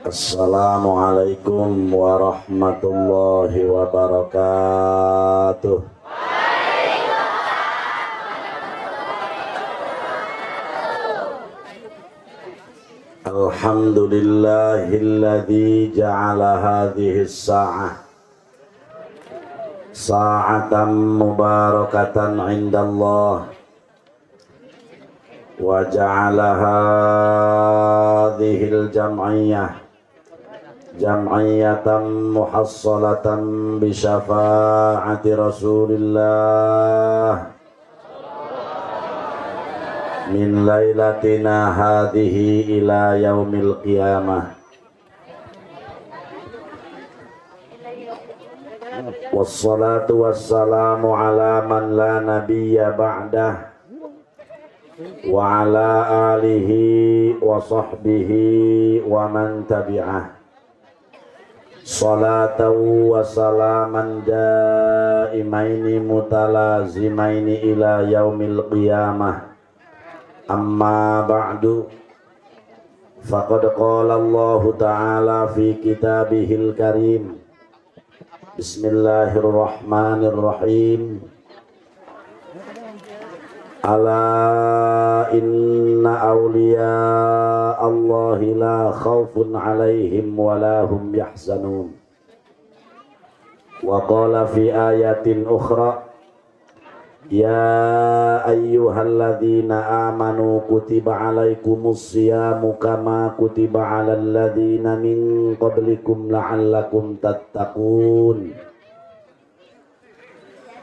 Assalamualaikum warahmatullahi wabarakatuh. Alhamdulillahilladzi ja'ala hadhihi as-sa'ah sa'atan mubarakatan 'indallah wa ja'ala hadhihi al-jam'iyyah jam'iyatan muhassalatan bi syafa'ati Rasulillah min lailatina hadhihi ila yaumil qiyamah. Wassalatu wassalamu ala man la nabiyya ba'dah wa ala alihi wa sahbihi wa man tabi'ah. Salatan wa salaman daimaini mutalazimaini ila yaumil qiyamah. Amma ba'du, faqad qala Allah ta'ala fi kitabihil karim. Bismillahirrahmanirrahim. Ala inna awliya Allahi la khawfun alaihim wa la hum yahzanun. Wa qala fi ayatin ukhra, ya ayyuhalladzina amanu kutiba alaikumus siyamu kama kutiba alal ladzina min qablikum la'allakum tattaqun.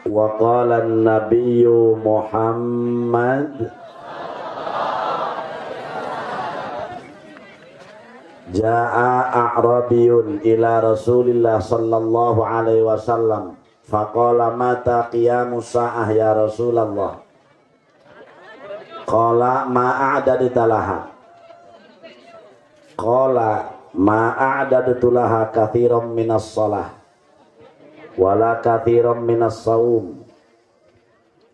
Wa qala an-nabiyyu Muhammad jaa a'rabiyun ila Rasulillah sallallahu alaihi wasallam faqala mata qiyamus sa'ah ya Rasulullah. Qala ma a'dadta laha. Qala ma a'dadtu laha katsiran minas shalah wala katsiran minas saum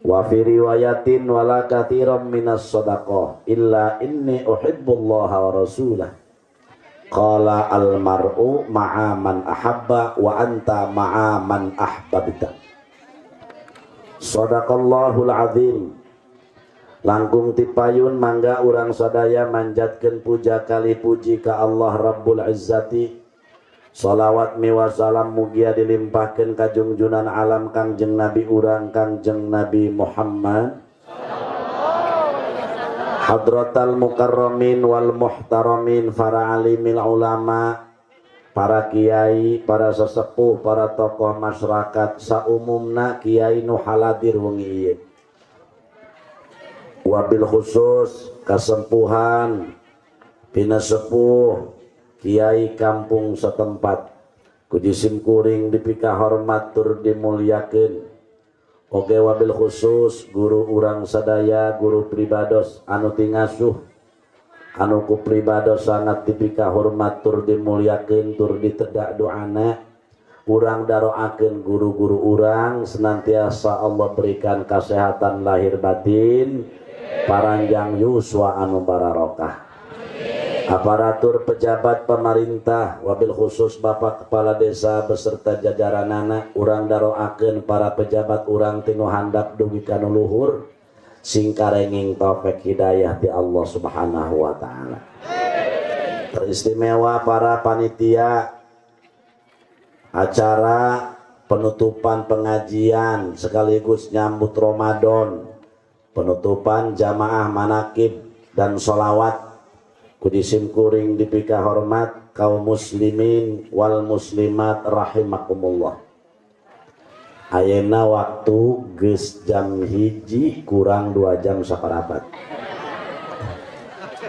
wa fi riwayatin wala katsiran minas shadaqah illa inni uhibbullaha wa rasulah. Qala al mar'u ma'a man ahabba wa anta ma'a man ahbabta. Shadaqallahul azim. Langkung tipayun mangga urang sadaya manjatkeun puja kali puji ka Allah Rabbul Izzati. Salawat miwa salam mugia dilimpahkeun ka junjunan alam Kangjeng Nabi urang Kangjeng Nabi Muhammad hadratal mukarramin wal muhtaramin, para alimil ulama, para kiai, para sesepuh, para tokoh masyarakat saumumna kiai nu haladir wengi ieu. Wabil khusus kasempuhan pina sepuh kiai kampung setempat kujisim kuring dipika hormat tur dimuliakeun. Oge wabil khusus guru urang sadaya, guru pribados anu tingasuh anu ku pribados sangat dipika hormat tur dimuliakeun tur ditedak doana. Urang daroakeun guru-guru urang senantiasa Allah berikan kesehatan lahir batin, paranjang yuswa anu bararokah. Aparatur pejabat pemerintah wabil khusus Bapak Kepala Desa beserta jajaranana, urang daroakeun para pejabat urang tinu handap dugi kana luhur sing karenging taufik hidayah ti Allah Subhanahu wa taala. Teristimewa para panitia acara penutupan pengajian sekaligus nyambut Ramadan, penutupan jamaah manakib dan sholawat kudisim kuring dipika hormat kaum muslimin wal muslimat rahimakumullah. Ayeuna waktu geus jam 1 kurang 2 jam saparapat.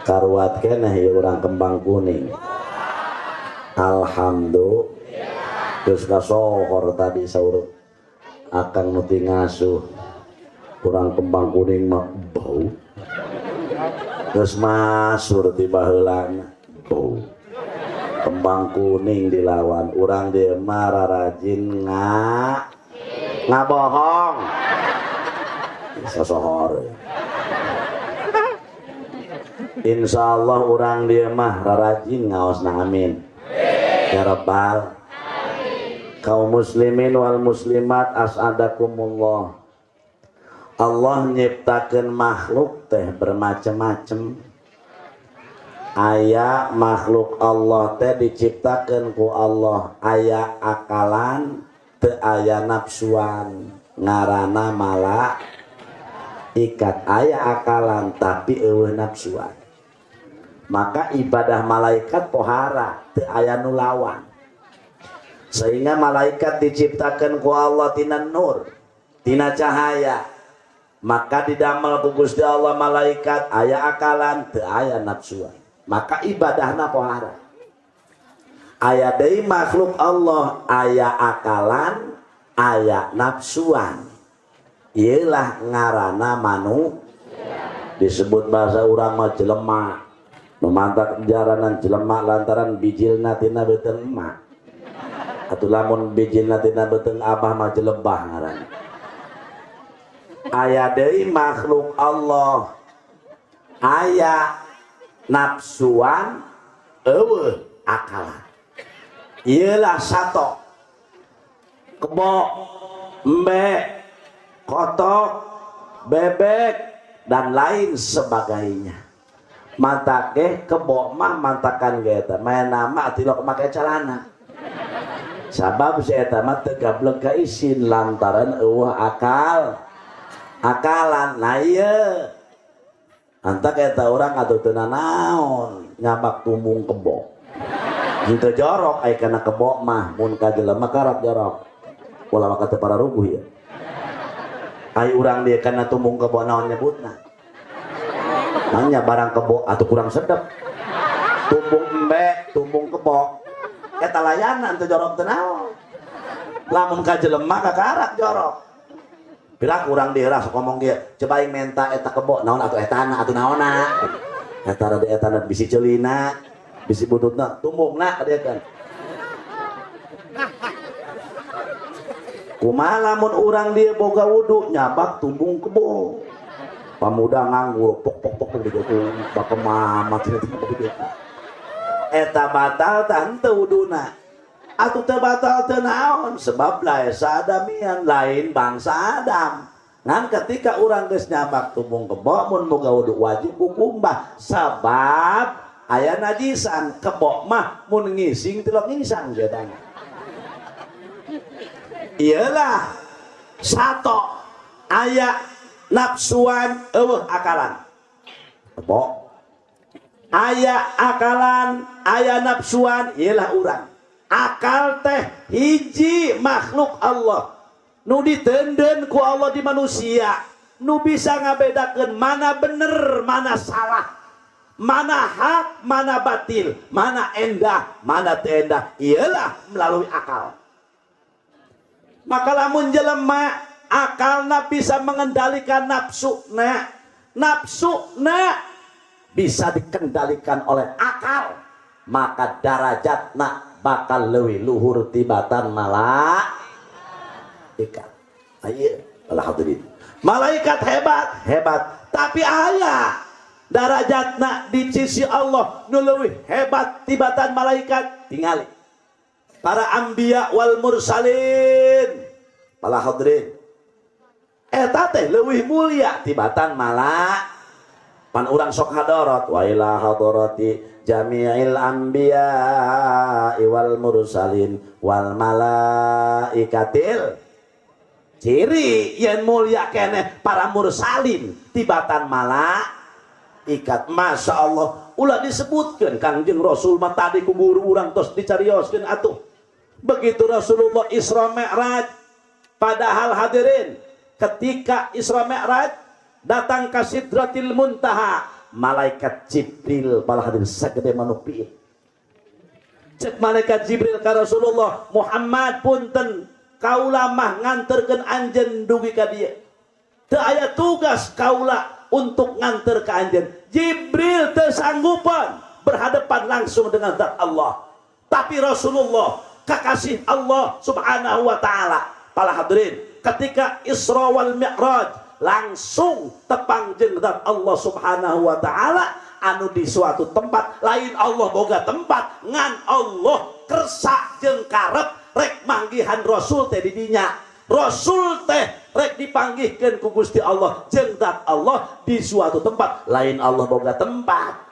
Karuat keneh ieu urang Kembang Kuning. Alhamdulillah. Geus kasohor tadi saur akang nu ti ngasuh. Urang Kembang Kuning mah bau. Geus masur ti baheulana bau. Kembang Kuning dilawan urang dieu mah rarajin ngabohong. Sasohor. Insyaallah urang dieu mah rarajin ngaosna amin. ya rabbal. Kaum muslimin wal muslimat as'adakumullah. Allah nyiptakeun makhluk teh bermacam-macam. Aya makhluk Allah teh diciptakeun ku Allah aya akalan teu aya nafsuan ngaranna malaikat. Aya akalan tapi eueuh nafsuan. Maka ibadah malaikat pohara teu aya nu lawan. Sehingga malaikat diciptakan ku Allah tina nur, tina cahaya. Maka didamel ku Gusti Allah malaikat aya akalan teu aya nafsuan. Maka ibadahna pohara. Aya deui makhluk Allah aya akalan, aya nafsuan. Ieulah ngaranna manusia. Disebut bahasa urang mah jelema. Memantak jaranan jelema lantaran bijilna tina beuteung emak. Atuh lamun bijilna tina beuteung abah mah jelebah ngaranna. Aya deui makhluk Allah aya nafsuan eueuh akalan. Ieulah sato kebo, embe, kotok, bebek dan lain sebagainya. Mata ge kebo mah mantakan ge eta main nama tilok make calana. Sabab si eta mah teu gablek ka isin lantaran eueuh akalan. Nah ieu antak eta urang atuh teu naon nyabak tumbung kebo. Henteu jorok aya kana kebo mah mun ka jelema karat jorok. Ulah maka teu pararuguh ieu. Ai urang dieu kana tumbung kebo naon nyebutna? Nanya barang kebo atau kurang sedap. Tumbung embe, tumbung kebo. Eta layanan teu jorok teu naon. Lamun ka jelema kakarak jorok. Pira kurang dieu sok ngomong dieu, coba aing menta eta kebo naon atuh etana atuh naonna. Eta rada etana bisi ceulina, bisi budutna, tumbungna ka dieu kan. Kumaha lamun urang dieu boga wudu nyabak tumbung kebo. Pamuda nganggur pok gitu bapak mama eta batal tah henteu wuduna atuh teu batal teu naon sebab lae sadamian lain bangsa Adam ngan ketika urang geus nyabak tumbung kebo mun boga wudu wajib kukumbah sabab aya najisan kebo mah mun ngising tilok ngisang jadana iyalah sato aya nafsuan eueuh akalan kebo aya akalan aya nafsuan iyalah urang akal teh hiji makhluk Allah nu diteundeun ku Allah di manusia nu bisa ngabedakeun mana bener mana salah mana hak mana batil mana endah mana teu endah iyalah melalui akal. Maka lamun jelema akalna bisa mengendalikan nafsuna bisa dikendalikan oleh akal maka darajatna bakal leuwih luhur tibatan malaikat. Ayo alhamdulillah malaikat hebat tapi aya darajatna di sisi Allah nu leuwih hebat tibatan malaikat tingali para anbiya wal mursalin para hadirin eta teh leuwih mulia tibatan pan urang sok hadarat wa ila hadarati jami'il anbiya wal mursalin wal malaikatil ciri yen mulia keneh para mursalin tibatan malaikat. Masya Allah ulah disebutkeun Kangjeng Rasul mah tadi ku guru urang tos dicarioskeun atuh begitu Rasulullah Isra Mi'raj padahal hadirin ketika Isra Mi'raj datang ke Sidratil Muntaha malaikat Jibril malah hadir sagede manuk piit cek malaikat Jibril ka Rasulullah Muhammad punten kaula mah nganterkeun anjeun dugi ka dieu teu aya tugas kaula untuk nganter ka anjeun. Jibril teu sanggupan berhadapan langsung dengan zat Allah tapi Rasulullah kekasih Allah subhanahu wa ta'ala. Para hadirin ketika Isra wal Mi'raj langsung tepang jeung zat Allah subhanahu wa ta'ala anu di suatu tempat lain Allah boga tempat ngan Allah kersa jeung karep rek manggihan Rasul teh di dinya. Rasul teh rek dipanggihkeun ku Gusti Allah jeung zat Allah di suatu tempat lain Allah boga tempat.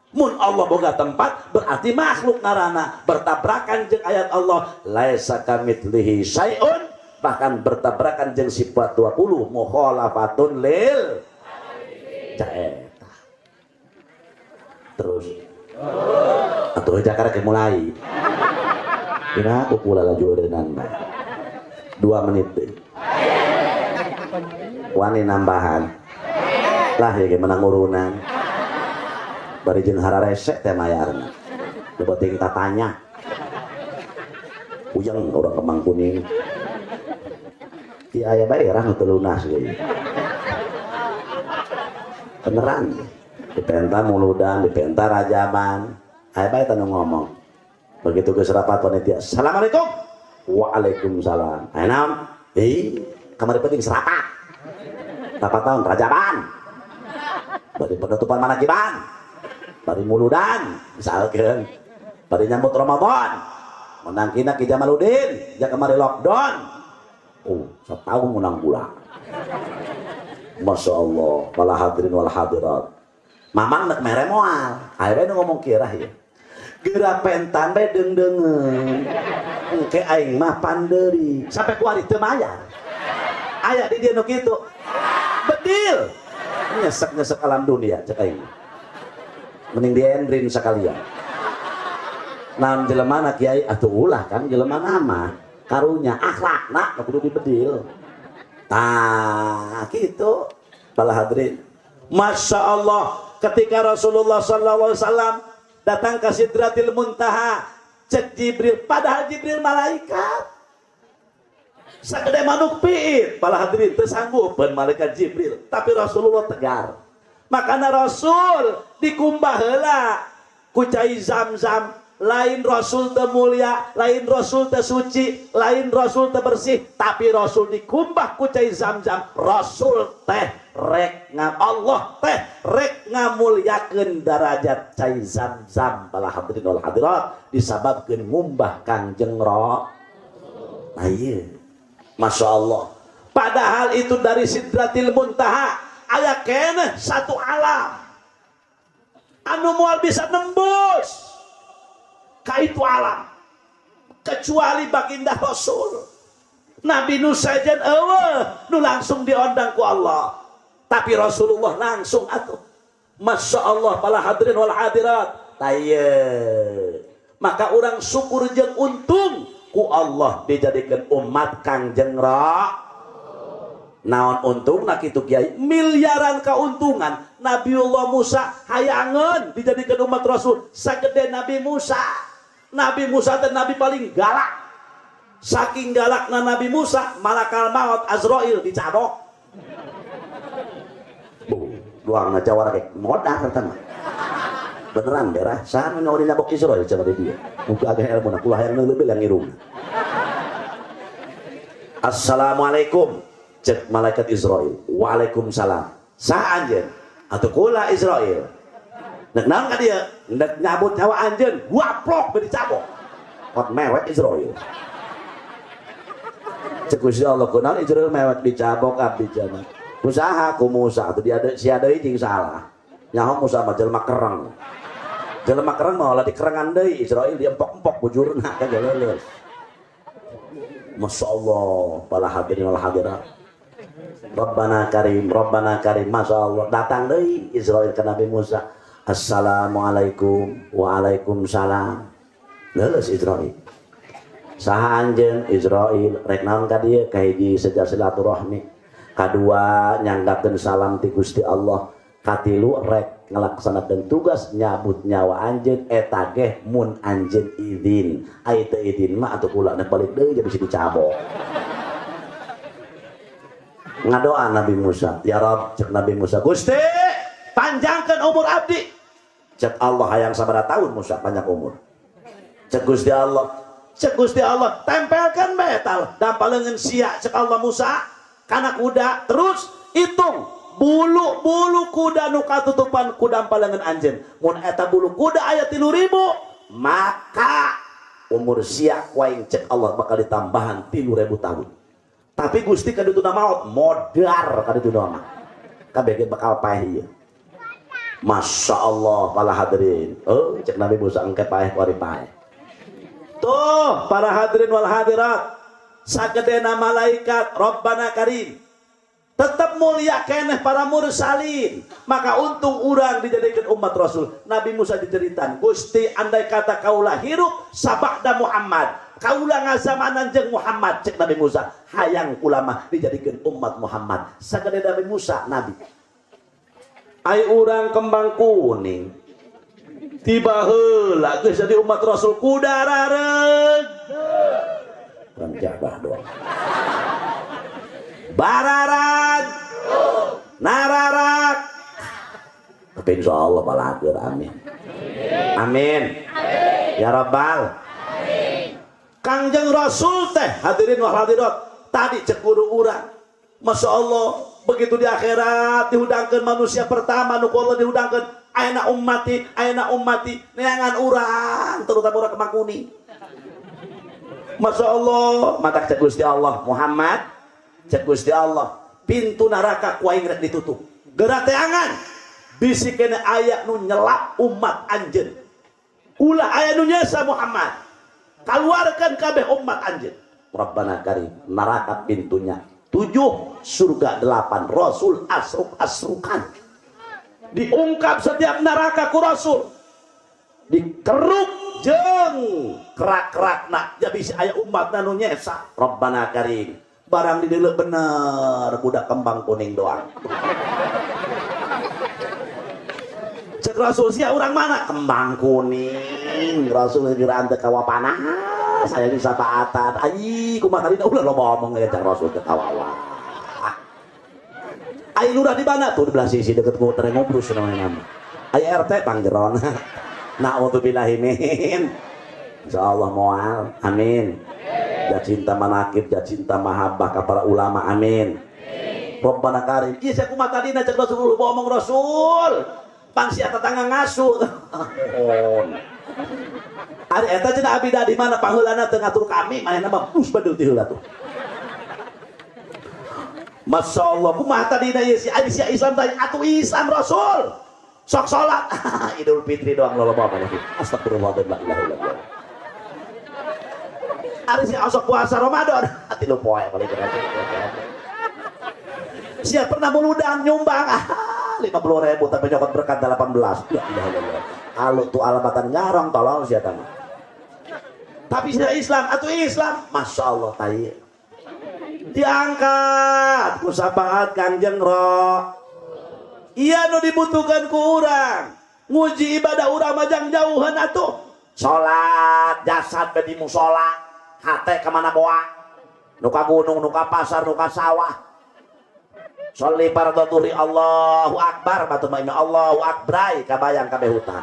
Mun Allah boga tempat berarti makhluk narana bertabrakan jeung ayat Allah laisa kamitslihi syai'un, bahkan bertabrakan jeung sifat 20 mukhalafatun lil caeta. Terus atuh jakar ke mulai kira aku pula lajurenan 2 menit deh wani nambahan lah ya menang urunan bari jeung hararese teh mayarna beuting tatanya uyang urang Kemang Kuning ti aya bae rah teu lunas geus beneran dipenta muludan dipenta rajaman aya bae tanu ngomong begitu geus rapat panitia assalamualaikum waalaikumsalam aya naon kamari penting serapat 4 tahun rajaman bari penutupan manakiban bari muludan misalkan bari nyambut Ramadan menangkina Ki Jamaluddin ja kemari lockdown setahun menang pula. Masya Allah wal hadirin wal hadirat mamang nek mere moal aya bae ngomong kirah ya geura pentan bae deung-deungeun engke aing mah pandeuri sampai kuari teu mayar aya di dieu nu kitu bedil nyesek-nyesek alam dunia cek aing mending diendrin sekalian naon jelemana kiai atuh ulah kan jelemana mah karunya akhlakna kudu dibedil nah gitu para hadirin. Masya Allah ketika Rasulullah sallallahu alaihi wasallam datang ke Sidratil Muntaha cek Jibril padahal Jibril malaikat sagede manuk piit para hadirin teu sanggupeun malaikat Jibril tapi Rasulullah tegar. Makana Rasul dikumbah heula ku cai Zam-Zam lain Rasul teu mulia lain Rasul teu suci lain Rasul teu bersih tapi Rasul dikumbah ku cai Zam-Zam Rasul teh rek Allah teh rek ngamuliakeun darajat cai Zam-Zam para hadirin wal hadirat disababkeun ngumbah Kangjeng Ra. Nah ieu Masya Allah padahal itu dari Sidratil Muntaha aya keneh satu alam anu moal bisa nembus ka itu alam kecuali baginda Rasul Nabi Nuh sajen eueuh nu langsung diondang ku Allah tapi Rasulullah langsung atuh. Masya Allah para hadirin wal hadirat taye maka orang syukur jeung untung ku Allah dijadikan umat Kangjeng Ra. Naon untung nak itu kiai miliaran keuntungan. Nabiullah Musa hayangan dijadikan umat Rasul sagede Nabi Musa. Nabi Musa dan Nabi paling galak. Saking galakna Nabi Musa malakal maut Azrail dicabok. Luang ngajawara kayak modar teman. Beneran berah sana nu nyabok Israil cenah dia. Muga agak ilmu na kulah yang leuwih yang irung. Assalamualaikum cek malaikat Israil. Waalaikumsalam. Saha anjeun? Atuh kula Israil. Nek naon ka dieu? Nek nyabut nyawa anjeun, waplok be dicabok. Kot mewek Israil. Cek Gusti Allah kunaon Israil mewek dicabok abdi jana. Usaha ku Musa atuh dia si deui jeung salah. Nyaho Musa mah jelema kereng. Jelema kereng mah ulah dikerengan deui Israil diempok-empok bujurna kan leuleus. Masya Allah para hadirin wal hadirat. Rabbana Karim Masya Allah datang deui Israil ke Nabi Musa. Assalamualaikum waalaikumsalam. Leuleus Israil. Saha anjeun Israil rek naon ka dieu ka hiji sejar silaturahmi. Kadua nyanggakeun salam ti Gusti Allah. Katilu rek ngalaksanakeun tugas nyabut nyawa anjeun eta ge mun anjeun izin. Ai teu izin mah atuh kula nek balik deui jadi bisa dicabok. Ngadoa Nabi Musa, ya Rabb cek Nabi Musa, Gusti panjangkeun umur abdi. Cek Allah hayang sabaraha tahun Musa panjang umur. Cek Gusti Allah tempelkan metal dampaleungeun sia cek Allah Musa kana kuda terus hitung bulu-bulu kuda nu katutupan ku dampalangan anjeun. Mun eta bulu kuda aya 3.000, maka umur sia kuaing cek Allah bakal ditambahan 3.000 tahun. Tapi Gusti kadituna maot modar kadituna mah. Kabeh bakal paeh ieu. Masya Allah para hadirin. Oh, cek Nabi Musa engke paeh kuari paeh. Tuh para hadirin wal hadirat, sagedena malaikat Rabbana Karim tetap mulia keneh para mursalin. Maka untung urang dijadikan umat Rasul. Nabi Musa diceritan, Gusti andai kata kaulah hirup sabakda Muhammad, kaulah ngazamanan jeung Muhammad, cek Nabi Musa, hayang ulama dijadikan umat Muhammad. Sagede Nabi Musa nabi. Ai urang kembang kuning tiba heula geus jadi umat Rasul kudarareg. Kurang jabah doang. Bararan nararak. Tapi insya Allah balagur. Amin. Amin. Ya Rabbal. Kangjeng Rasul teh hadirin wal hadirat tadi cek guru urang. Masya Allah begitu di akhirat dihudangkan manusia pertama nu Allah dihudangkan ayeuna ummati neangan urang terutama urang Kembang Kuning. Masya Allah mata cek Gusti Allah Muhammad cek Gusti Allah pintu neraka kuaing rek ditutup gerak teangan bisi kena aya nu nyelap umat anjeun ulah aya nu nyesa Muhammad keluarkan kabeh umat anjeun. Rabbana Karim neraka pintunya 7, surga 8, Rasul asruk-asrukan diungkap setiap neraka ku Rasul dikeruk jeng kerak-kerak nak jadi si ayah umat nanu nyesa. Rabbana Karim barang didelek bener budak Kembang Kuning doang. Cek Rasul sia orang mana? Kembang Kuning. Rasul ngira teu kawa panas saya bisa paatan ai kumaha tadi ulah lo ngomong ya cek Rasul teu kawawa. Ai lurah di mana tuh di belah sisi deket ku tereng ngobrus namanya nama. Ai RT Pangjeron. Na'udzubillahi min. Insyaallah moal. Amin. Ya cinta manakib, ya cinta mahabbah ka para ulama. Amin. Rabbana Karim. Ieu saya kumaha tadi cek Rasul ngomong Rasul. Pangsia tetangga ngasuh. Ari eta cenah abdi da di mana pangeulana teu ngatur kami manehna mah bus badul ti heula tuh. Masya Allah kumaha tadina ieu si adi sia Islam tadi atuh Islam Rasul. Sok salat Idul Fitri doang loloba mah. Astagfirullahaladzim la ilaha illallah. Ari sia sok puasa Ramadan ati lu poe balik Rasul. Sia pernah muludang nyumbang 50.000 tapi nyokot berkat 18. Ya ilaha illallah. Alu tuh alamatan ngarong tolong sia tah. Tapi sia Islam atuh Islam Masya Allah tai. Diangkat ku sapaat Kangjeng Ro. Iya nu dibutuhkan ku urang nguji ibadah urang majang jauhan atuh salat jasad be di musola hate ka mana boa nu ka gunung nu ka pasar nu ka sawah sholli fardhu dhuhri Allahu akbar batu mah Allahu akbar kabayang kabeh hutan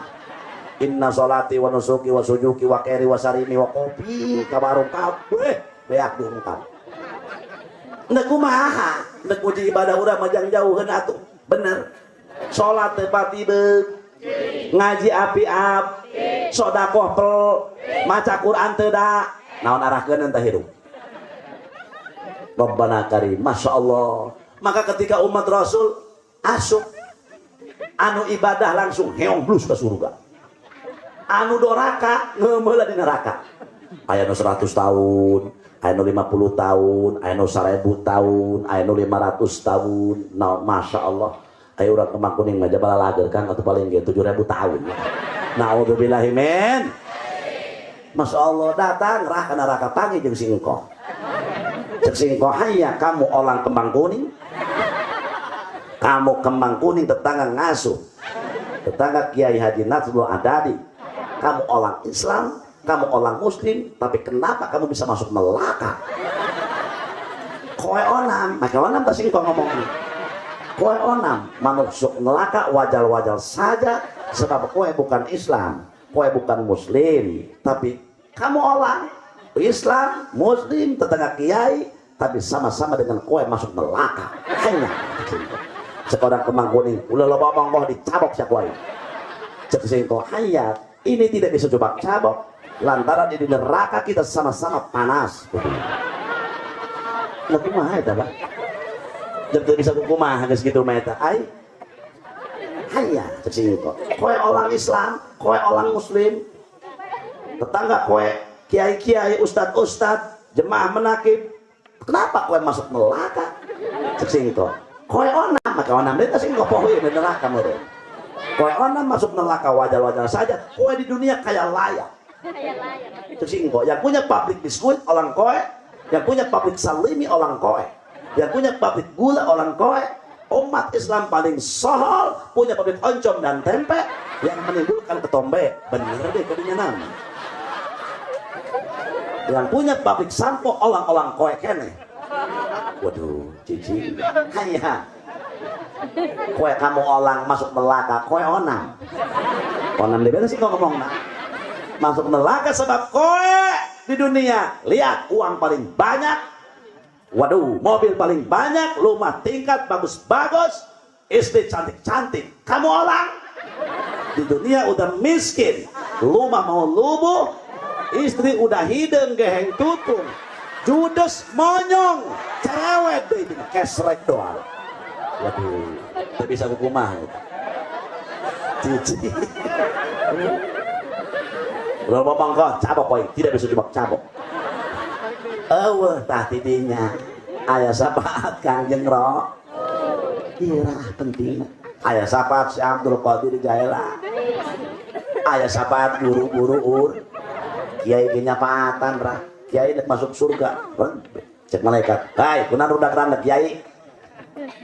inna sholati wa nusuki wa sujuki wa qiri wa sarimi wa qopi kabarung kabeh beak diungkap. Nek kumaha nek muji ibadah urang majang jauheun atuh bener salat teu pati beuk ngaji api-ap sedekah pel maca Quran teu da naon arahkeun teh hirup. Rabbana Karim Masya Allah. Maka ketika umat Rasul asup anu ibadah langsung heong blus ke surga, anu doraka ngeumeulah di neraka. Aya nu 100 tahun, aya nu 50 tahun, aya nu 1000 tahun, aya nu 500 tahun. Nah, Masya Allah. Aya urang Kembang Kuning mah jabal lager kan atuh paling ge 7.000 tahun. Na'udzubillahi min. Masya Allah datang rah ka neraka panggil jeung si engko. Cek si engko hayya kamu orang Kembang Kuning. Kamu Kembang Kuning tetangga ngasuh. Tetangga Kiai Haji Nazrul Adadi. Kamu orang Islam, kamu orang Muslim, tapi kenapa kamu bisa masuk neraka? Koe onam, maka onam tak sih kau ngomong. Koe onam, masuk neraka wajar-wajar saja, sebab koe bukan Islam, koe bukan Muslim, tapi kamu orang Islam, Muslim, tetangga Kiai, tapi sama-sama dengan kowe masuk neraka. Hanya sekarang Kemang Kuning ulah lo ngomong mau dicabok siap kowe. Cek singko hayat ini tidak bisa coba cabok lantaran di neraka kita sama-sama panas. Lah kumaha eta, Pak? Jadi bisa kumaha geus kitu mah eta. Ai hanya cek singko. Kowe orang Islam, kowe orang Muslim, tetangga kowe kiai-kiai, ustad-ustad, jemaah menakib, kenapa kowe masuk neraka? Cek singko. Kowe onam, maka onam dia sing ngopohi di neraka meureun. Kowe onam masuk neraka wajar-wajar saja. Kowe di dunia kayak layak. Cek singko. Yang punya pabrik biskuit orang kowe, yang punya pabrik salimi orang kowe, yang punya pabrik gula orang kowe. Umat Islam paling sohol punya pabrik oncom dan tempe yang menimbulkan ketombe. Bener deh kodinya nama. Yang punya pabrik sampo orang-orang kowe kene. Waduh, cici. Hanya kowe kamu orang masuk neraka, kowe onam. Onam dia beda sih kok ngomong nak. Masuk neraka sebab kowe di dunia lihat uang paling banyak. Waduh, mobil paling banyak, rumah tingkat bagus-bagus, istri cantik-cantik. Kamu orang di dunia udah miskin, rumah mau lubuh, istri udah hidung geheng tutung, judes monyong, cerewet deh ini kesrek doang. Waduh, tidak bisa hukumah. Cici. Kalau ngomong kok cabok boy, tidak bisa coba cabok. Tah tidinya aya sapaat Kangjeng Ro. Iya penting. Aya sapaat si Abdul Qadir Jaila. Aya sapaat guru-guru ur. Kiai ge nyapaatan rah. Kiai nek masuk surga. Cek malaikat. Hai, kunaon rudak randa kiai?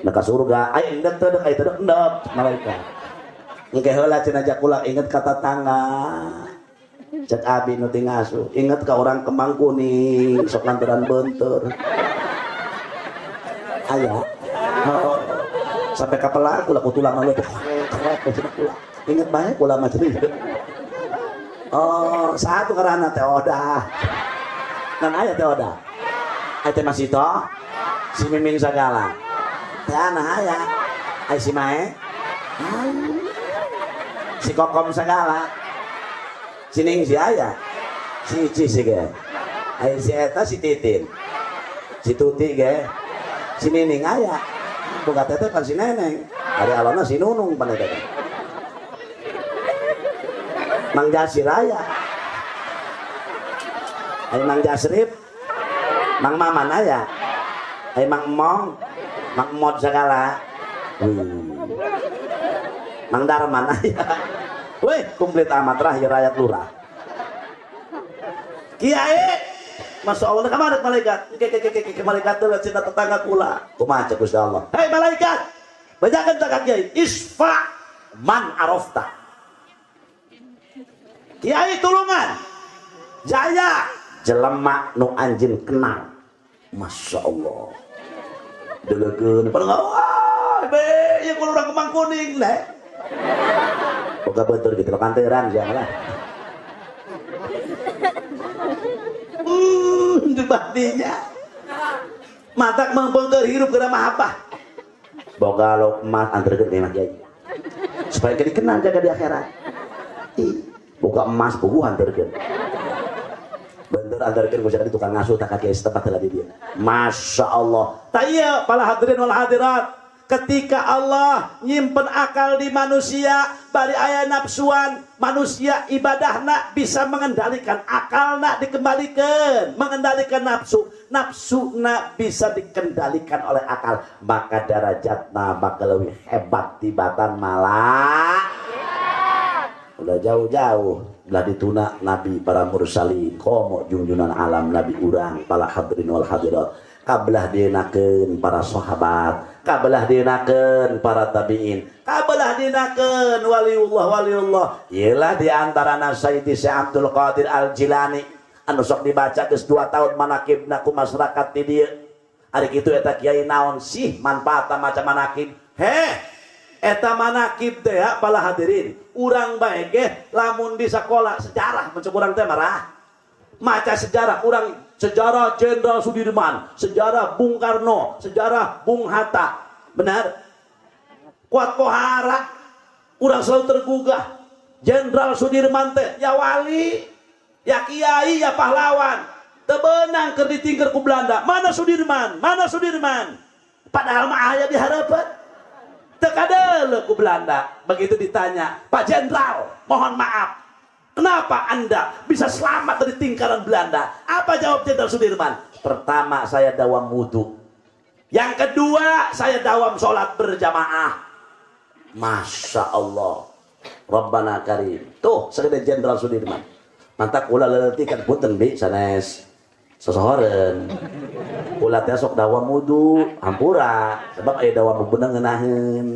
Nek ka surga. Ai endek teu deuk ai teu deuk endep malaikat. Engke heula cenah jakula inget kata tangga. Cek abi nu teu ngasuh, inget ka orang Kemang Kuning sok lantaran bentur. Aya. Oh, sampai ka pelaku lah tulang lu tuh. Inget bae kula mah cerita. Oh, satu karena teh odah. Nan aya teh odah. Aya teh masih toh. Si Miming sagala. Teh ana aya. Aya si Mae. Si Kokom sagala. Sining si Ayah, si Ici si ge, ay si Eta si Titin, si Tuti ge, si Nining Ayah, buka teteh kan si Neneng, hari alona si Nunung paneteh, Mang Jasir Ayah, ay Mang Jasrip, Mang Maman Ayah, ay Mang Mong, Mang Mod segala, Mang Darman Ayah. Weh, komplit amat terakhir rakyat lurah. Kiai, masya Allah, kemana malaikat? Ke malaikat dulu cinta tetangga kula. Kumaha cek Gusti Allah. Hei malaikat, bacakan cakap kiai. Isfa man arofta. Kiai tulungan. Jaya jelema nu anjin kenal. Masya Allah. Delegeun, pada wah, be, ya kulo urang Kemang Kuning leh. Boga betul gitu lo kanteran jangan lah. Dibatinya matak mengpengker hirup kena mah apa boga lo emas antarkan ke emak kiai supaya kita kenal jaga di akhirat. Boga emas buku antarkan bener antarkan gue jadi tukang ngasuh tak kiai setempat lagi dia. Masya Allah tak iya para hadirin wal hadirat. Ketika Allah nyimpen akal di manusia, bari aya nafsuan, manusia ibadahna bisa mengendalikan akalna dikembalikan, mengendalikan nafsu, nafsuna bisa dikendalikan oleh akal, maka derajatna bakal lebih hebat tibatan malah. Udah jauh-jauh belah dituna nabi para mursalin, komo junjunan alam nabi urang, para hadirin wal hadirat. Kabelah dinakeun para sahabat, kabelah dinakeun para tabiin, kabelah dinakeun waliullah. Ialah di antara Sayyidi Syekh Abdul Qadir Al Jilani anu sok dibaca geus 2 tahun manakibna ku masyarakat di dieu. Ari kitu eta kiai naon sih manfaatna maca manakib? Eta manakib teh ya para hadirin, urang bae ge lamun di sekolah sejarah menceuk urang teh marah. Maca sejarah kurang, sejarah Jenderal Sudirman, sejarah Bung Karno, sejarah Bung Hatta. Benar? Kuat Kohara, kurang selalu tergugah. Jenderal Sudirman teh ya wali, ya kiai, ya pahlawan. Tebenang keur ditingker ku Belanda. Mana Sudirman? Mana Sudirman? Padahal mah aya dihareupeun. Teu kadeuleu ku Belanda. Begitu ditanya, "Pak Jenderal, mohon maaf. Kenapa Anda bisa selamat dari tingkaran Belanda?" Apa jawab Jenderal Sudirman? "Pertama, saya dawam wudu. Yang kedua, saya dawam sholat berjamaah." Masya Allah, Rabbana Karim. Tuh, segede Jenderal Sudirman. Mantap ulah leletikan punten bi sanes sosohoreun. Ulah teh sok dawam wudu, hampura. Sebab aya dawam beunang ngeunaheun.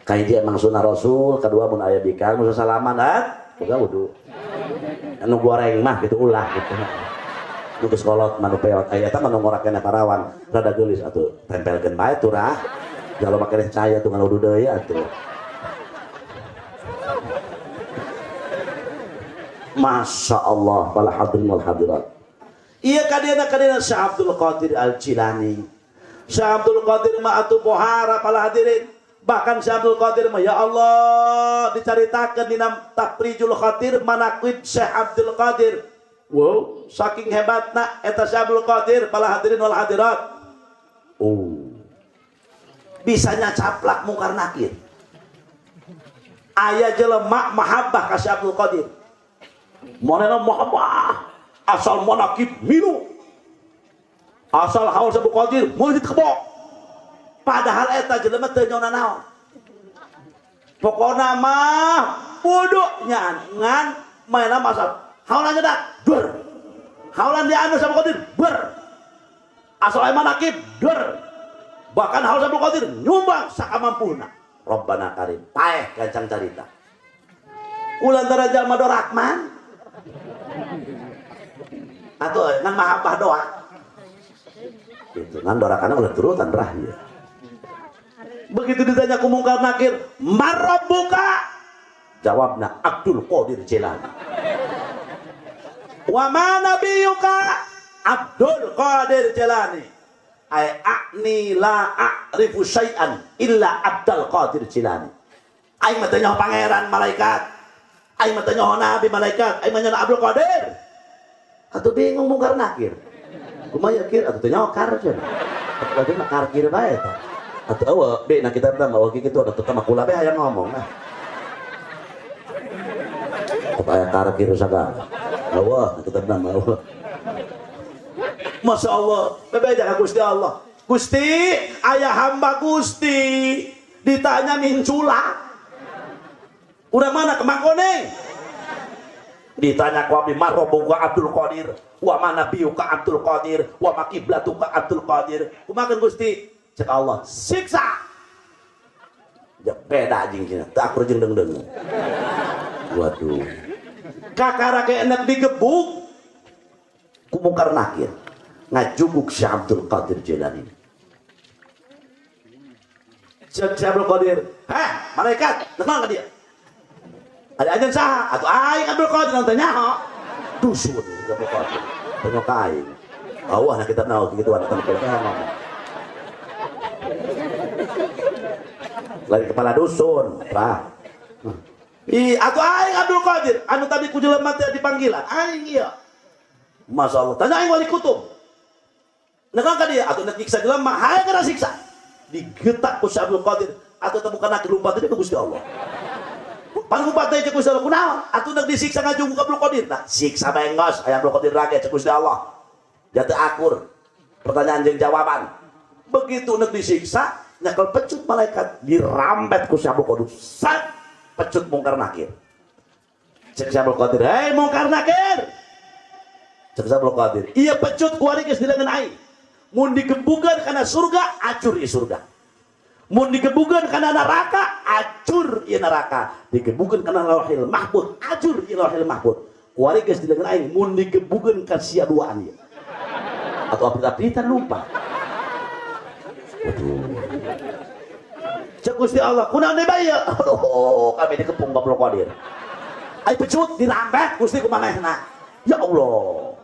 Ka hiji emang sunah Rasul, kedua mun aya bikar musa salaman boga wudu. Anu goreng mah gitu ulah gitu. Nu geus kolot manu peot aya eta manu ngorakeun parawan rada geulis atuh tempelkeun bae turah. Jalo make cahaya tuh ngaludu deui atuh. Masya Allah, para hadirin wal hadirat. Iya kadina Syekh Abdul Qadir Al-Jilani. Syekh Abdul Qadir mah atuh pohara para hadirin. Bahkan Syekh Abdul Qadir mah ya Allah dicaritakeun dina Tafrijul Khatir manaqib Syekh Abdul Qadir. Wow, saking hebatna eta Syekh Abdul Qadir para hadirin wal hadirat. Oh. Bisanya caplak mungkar nakir. Aya jelema mahabbah ka Syekh Abdul Qadir. Monena mahabbah asal manakib minu. Asal haul Syekh Abdul Qadir moal dikebok. Padahal eta jelema teu nyaona naon. Pokona mah wudu nyaan ngan maena masal. Haulan nyedak dur. Haulan dianu Syekh Abdul Qadir ber. Asal aya manakib dur. Bahkan haul Syekh Abdul Qadir nyumbang sakamampuna. Rabbana Karim. Paeh gancang carita. Kulantara jalma dorakman. Atuh ngan mahabbah doa. Gitu, ngan dorakanna ulah turutan rahya. Begitu ditanya ku Mungkar Nakir, "Marabbuka?" Jawabna Abdul Qadir Jilani. "Wa ma nabiyuka?" Abdul Qadir Jilani. Ai a'ni la a'rifu syai'an illa Abdul Qadir Jilani. Aing mah teu nyaho pangeran malaikat. Aing mah teu nyaho nabi malaikat. Aing mah nyaho Abdul Qadir. Atuh bingung Mungkar Nakir. Kumaha kir atuh teu nyaho kar cenah. Atuh mah karkir bae eta. Atuh eueuh be na kita teh mah kitu atuh teu mah kula bae hayang ngomong nah. Apa aya karkir sagala. Eueuh kita teh mah eueuh. Masya Allah, bebeja ka Gusti Allah. Gusti, ayah hamba Gusti ditanya mincula. Urang mana kemangkoneng? Ditanya ku abdi marrobuka Abdul Qadir, wa mana biuka Abdul Qadir, wa makiblatuka Abdul Qadir. Kumakan Gusti, cek Allah, siksa. Ya beda anjing cenah, teu akur jeung deung-deung. Waduh. Kakara ke enak digebuk ku Mungkar Nakir. Ngajuguk Syekh Abdul Qadir Jilani. Syekh Abdul Qadir, malaikat, kenal ka dia? Ada ajan saha? Atuh aing Abdul Qadir nang teh nyaho. Dusun Abdul Qadir. Tanya ka aing. Allah na kita naon kitu anu teh ngomong. Lain kepala dusun, tah. Atuh aing Abdul Qadir anu tadi ku jelema teh dipanggilan. Aing ieu. Masyaallah. Tanya aing wali kutub. Nekang ka dia atuh nek nyiksa jelema, hae kana siksa. Digetak ku Syekh Abdul Qadir atuh teu bukan nak lumpat teh ku Gusti Allah. Pangumpat teh Gusti Allah kunaon? Atuh nek disiksa ngajung ka Abdul Qadir. Nah, siksa bae ngos aya Abdul Qadir lagi cek Gusti Allah. Jatuh akur. Pertanyaan jeung jawaban. Begitu nek disiksa, nyakel pecut malaikat dirambet ku Syekh Abdul Qadir. Sat pecut Mungkar Nakir. Cek Syekh Abdul Qadir, "Hei Mungkar Nakir." Cek Syekh Abdul Qadir, "Iya pecut ku ari geus dileungeun aing. Mun digebukeun kana surga, acur ieu surga. Mun digebukeun kana neraka, acur ieu neraka. Digebukeun kana Lauhil Mahfuz, acur ieu Lauhil Mahfuz. Kuari geus dileungeun aing mun digebukeun ka sia duaan ieu." Atau apita-apita lupa. Waduh. Cek Gusti Allah, kunaon deui bae? Aduh, kami dikepung Abdul Qadir. Ai pecut dirambet Gusti ku manehna. Ya Allah.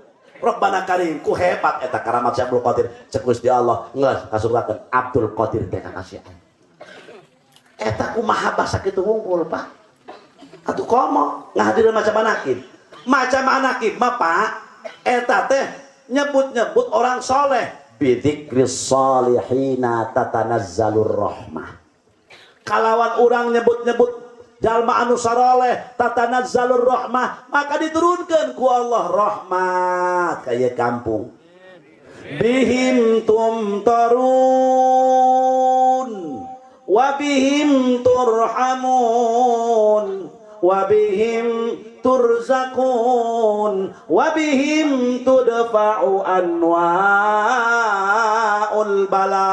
Rabbana Karim ku hebat eta karamat si Abdul Qadir cek Gusti Allah ngeus kasurgakeun Abdul Qadir teh kakasian eta kumaha basa kitu wungkul Pak atuh komo ngahadireun macam manakib mah Pak eta teh nyebut-nyebut orang soleh bidzikris salihina tatanazzalur rahmah kalawan urang nyebut-nyebut jalma anu saroleh tatanazzalur rahmah maka diturunkan ku Allah rahmat kaya kampung bihim tumtarun wa bihim turhamun wa bihim turzakun wa bihim tudfa'u anwa'ul bala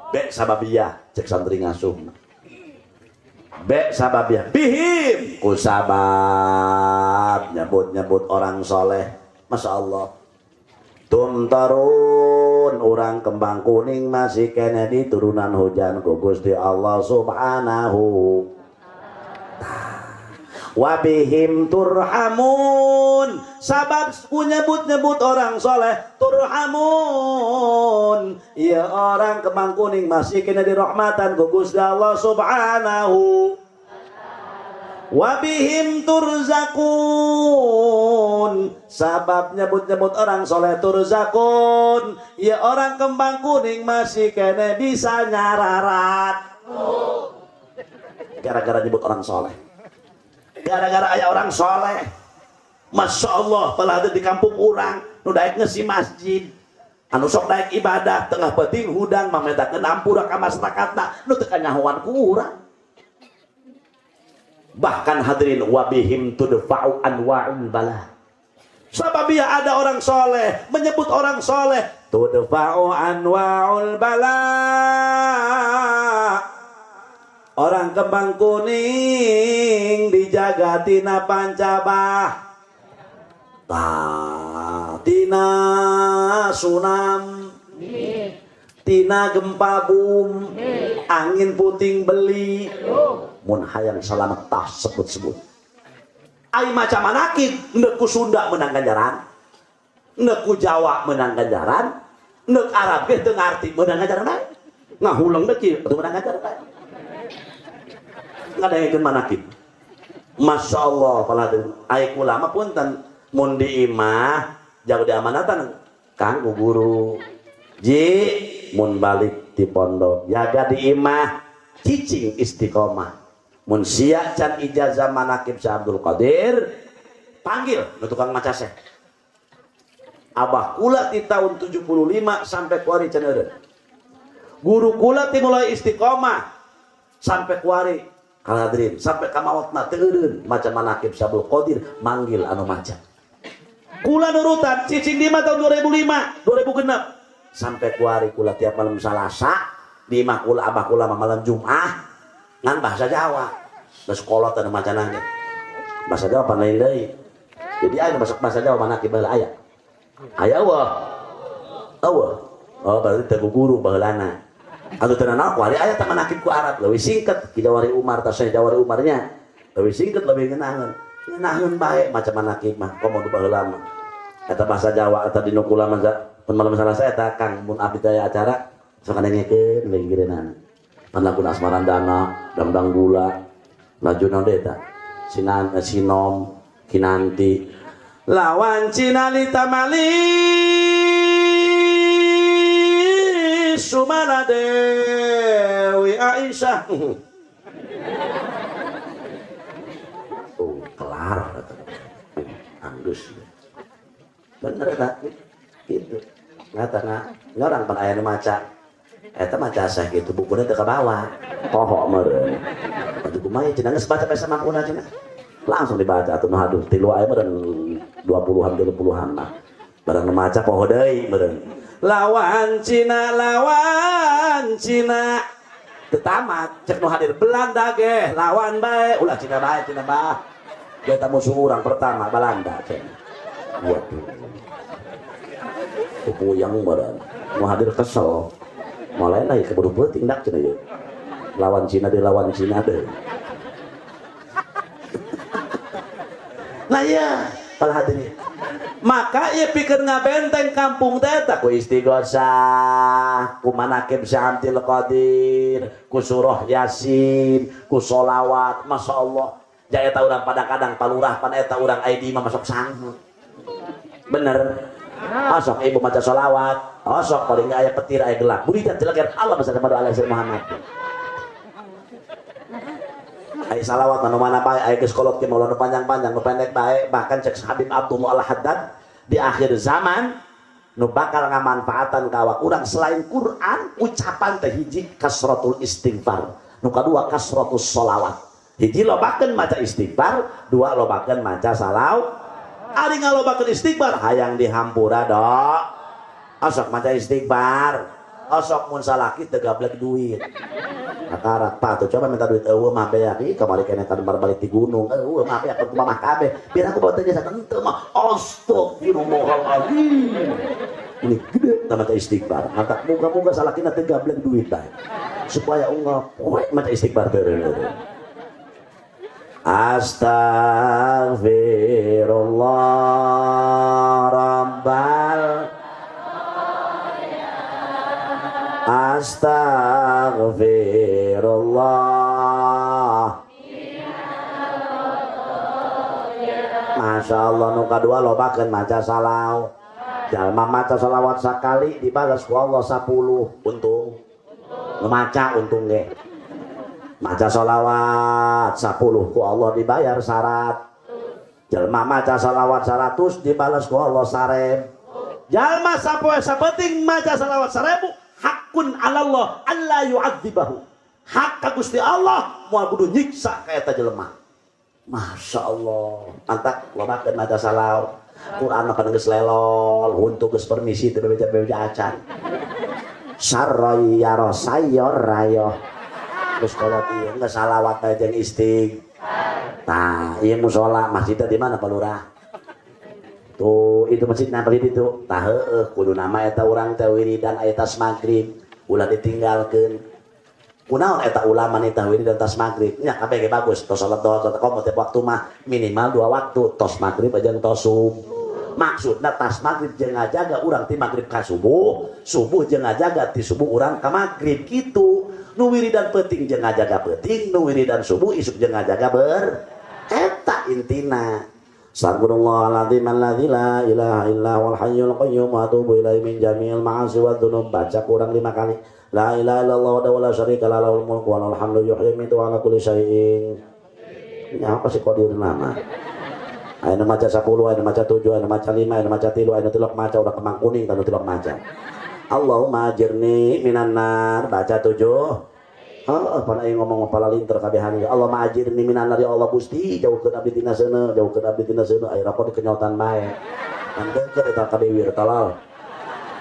Bek sababiyah cek santri ngasuh Bek sababiyah bihim ku sabab nyebut-nyebut orang soleh Masya Allah tumtarun orang kembang kuning masih kene di turunan hujan ku Gusti Allah subhanahu wabihim turhamun sabab ku nyebut-nyebut orang soleh turhamun ya orang kembang kuning masih kena dirahmatan ku Gusti Allah subhanahu wabihim turzakun sabab nyebut-nyebut orang soleh turzakun ya orang kembang kuning masih kena bisa nyararat gara-gara nyebut orang soleh gara-gara aya orang soleh Masya Allah telah ada di kampung orang nu daek ngesi masjid anu sok daek ibadah tengah penting hudang mametakeun ampura ka masyarakatna nu teu kanyahoan ku urang bahkan hadirin wabihim tudfa'u anwa'ul bala sababia ada orang soleh menyebut orang soleh tudfa'u anwa'ul bala orang kembang kuning dijaga tina pancabah tina sunam tina gempa bum angin puting beli mun hayang selamat tah sebut-sebut ai macam manakib neuk ku Sunda menang ganjaran neuk ku Jawa menang ganjaran neuk Arab ge teu ngarti menang ganjaran ngahulang deui kieu teu menang ganjaran ngadayekeun manakib Masya Allah paladeun ai ulama punten mun di imah jago di amanatan kang ku guru ji mun balik di pondok jaga di imah cicing istiqomah mun sia can ijazah manakib Syekh Abdul Qadir panggil nu tukang maca seh abah kula ti tahun 75 sampai kuari can eureun guru kula ti mulai istiqomah sampai kuari kaladirin sampai ka maotna teu eureun maca manakib Syekh Abdul Qadir manggil anu maca kula nurutan cicing di tahun 2005 2006 sampai kuari kula tiap malam Salasa di imah kula abah kula malam Jumat ngan bahasa Jawa da sekolah teh macananya bahasa Jawa pan lain deui jadi aya bahasa Jawa manakib baheula aya eueuh oh berarti teh guru baheulana atuh teu naon kuari aya teh manakib ku Arab leuwih singket ki Jawari Umar teh Syekh Jawari Umarnya leuwih singket leuwih ngeunaheun bae macam manakib mah komo du baheula mah eta bahasa Jawa eta dinu kula mah malam Salasa eta Kang mun abdi aya acara sok ndengekeun leuwih gireunana pan lagu Asmarandana dangdang gula laju naon eta sinom kinanti lawan cinali tamali sumana Dewi Aisyah kelar anggus bener tak gitu ngatana orang pan aya nu maca eta maca sah gitu bukuna teu ka bawah pohok meureun atuh kumaha cenah geus baca pesa mampuna cenah langsung dibaca atuh nu haduh tilu aya meureun 20-an 30-an mah barang nu maca poho deui meureun lawan Cina teu tamat cek nu hadir Belanda ge lawan bae ulah Cina bae Cina bah eta musuh urang pertama Belanda cenah waduh pupuyang meureun nu hadir kesel mulai lagi keburu peuting dak cenah ieu lawan Cina deh Nah ya, para hadirin. Maka ia pikir ngabenteng kampung teta ku istighosah, ku manakib Syamtil Qadir, ku surah Yasin, ku solawat, masya Allah. Jaya eta urang pada kadang palurah pan eta urang ID mah masuk sanggup. Bener. Osok ibu maca solawat, osok paling aya petir aya gelap. Buritan jelekir Allah besar kepada Allah Muhammad. Ai salawat anu mana bae aya geus kolot ke maulana panjang-panjang nu pendek bae bahkan cek Habib Abdullah Al-Haddad di akhir zaman nu bakal ngamanfaatan ka awak urang selain Quran ucapan teh hiji kasratul istighfar nu kadua kasratus sholawat hiji lobakeun maca istighfar dua lobakeun maca salawat ari ngalobakeun istighfar hayang dihampura dok osok maca istighfar osok mun salaki teu gablek duit akarak pak tuh coba minta duit eueuh mah beak ieu kamari keneh kan balik di gunung eueuh mah beak aku mah kabeh biar aku bawa teh jasa henteu mah astagfirullahaladzim ini gede maca istighfar mantap moga-moga salakina teu gablek duit bae supaya unggal poe maca istighfar teureun astagfirullah rabbal astagfirullah Masya Allah nu kadua lobakeun maca salawat jalma maca salawat sakali dibalas ku Allah 10 untung nu maca untung ge maca salawat 10 ku Allah dibayar syarat jalma maca salawat 100 dibalas ku Allah 1000 jalma sapoe sapenting maca salawat 1000 hakun alallah alla yu'adzibahu hak ka Gusti Allah moal kudu nyiksa ka eta jelema Masya Allah mantap lobakeun maca salawat Quran mah geus lelol huntu geus permisi teu bebeja acan saraya sayor rayo terus kalau ieu geus salawat teh jeung istighfar tah ieu mushola masjidnya di mana Pak Lurah tuh itu masjid na bari ditu tah heueuh kudu nama eta urang teh wiridan aya tas magrib ulah ditinggalkeun kunaon eta ulama nih tah wiridan tas magrib nya kabeh ge bagus tos salat doa komo tiap waktu mah minimal 2 waktu tos magrib aja tos subuh maksudna tas magrib jeung ngajaga urang ti magrib ka subuh subuh jeung ngajaga ti subuh urang ka magrib kitu nu wiridan penting jeung ngajaga penting nu wiridan subuh isuk jeung ngajaga eta intina Astagfirullahaladzim alladzi la ilaha illa huwal hayyul qayyum wa atubu ilaihi min jami'il ma'asi wa dzunub baca kurang 5 kali la ilaha illallah wa la syarika lahu lahul mulku wa lahul hamdu yuhyi wa yumiitu wa ala kulli syai'in ini apa sih qadir nama aya maca 10 aya maca 7 aya maca 5 aya maca 3 aya tilok maca udah kemang kuning tanu tilok maca Allahumma ajirni minan nar baca 7 pan aing ngomong pala linter kabehan ya Allah ma'ajirni minan nar ya Allah Gusti jauhkeun abdi tina seuneu jauhkeun abdi tina seuneu aya rokok dikenyotan bae angkeun eta kadewir talal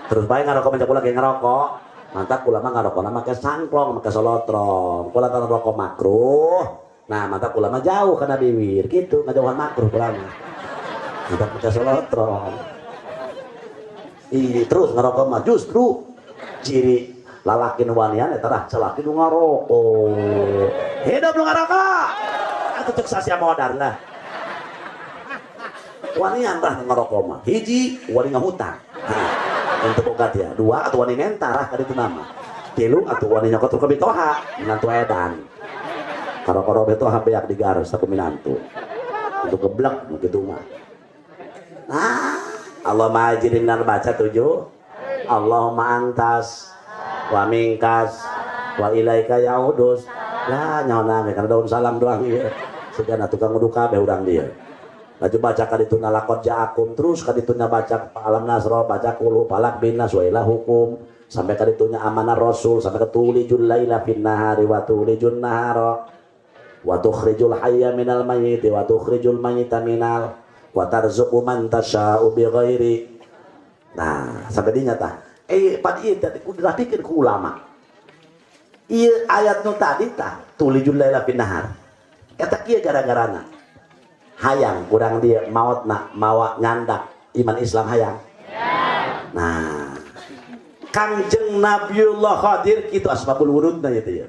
terus bae ngarokok mencak ulah ge ngarokok mantap ulama ngarokokna make sangklong make solotrong kula tan rokok makruh nah mantap ulama jauh kana biwir kitu ngajauhan makruh ulama mantap make solotrong terus ngarokok mah justru ciri lalaki nu wanian eta tah celaki nu ngarokok hidup nu ngarokok atuh cek sasia modar lah wanian tah ngarokok mah hiji wani ngahutang untuk bogat ya dua atuh wani mentarah ka ditu nama tilu atuh wani nyokot ka bitoha minantu edan karo-karo bitoha beak digaros saku minantu untuk geblek begitu mah nah Allah majirin dan baca 7 Allahumma antas wa mingkas wa ilaika yaudus lah nyaona karena daun salam doang ieu segana tukang ngudu kabeh urang dieu laju baca ka dituna laqad ja'akum terus ka dituna baca alam nasra baca qul falak binas wa ila hukum sampai ka dituna amanah rasul sampai ka tulijul laila fin nahari wa tulijun nahara wa tukhrijul hayya minal mayyit wa tukhrijul mayyita minal wa tarzuqu man tasya'u bighairi nah sampai dinya tah pada ieu tadi udah pikir ku ulama ieu ayat nu tadi tah tulijul laila fin nahar eta kieu gara-garana hayang kurang dia maotna mawa nyandak iman Islam hayang nah Kangjeng Nabiullah Khadir kitu asbabul wurudna ieu teh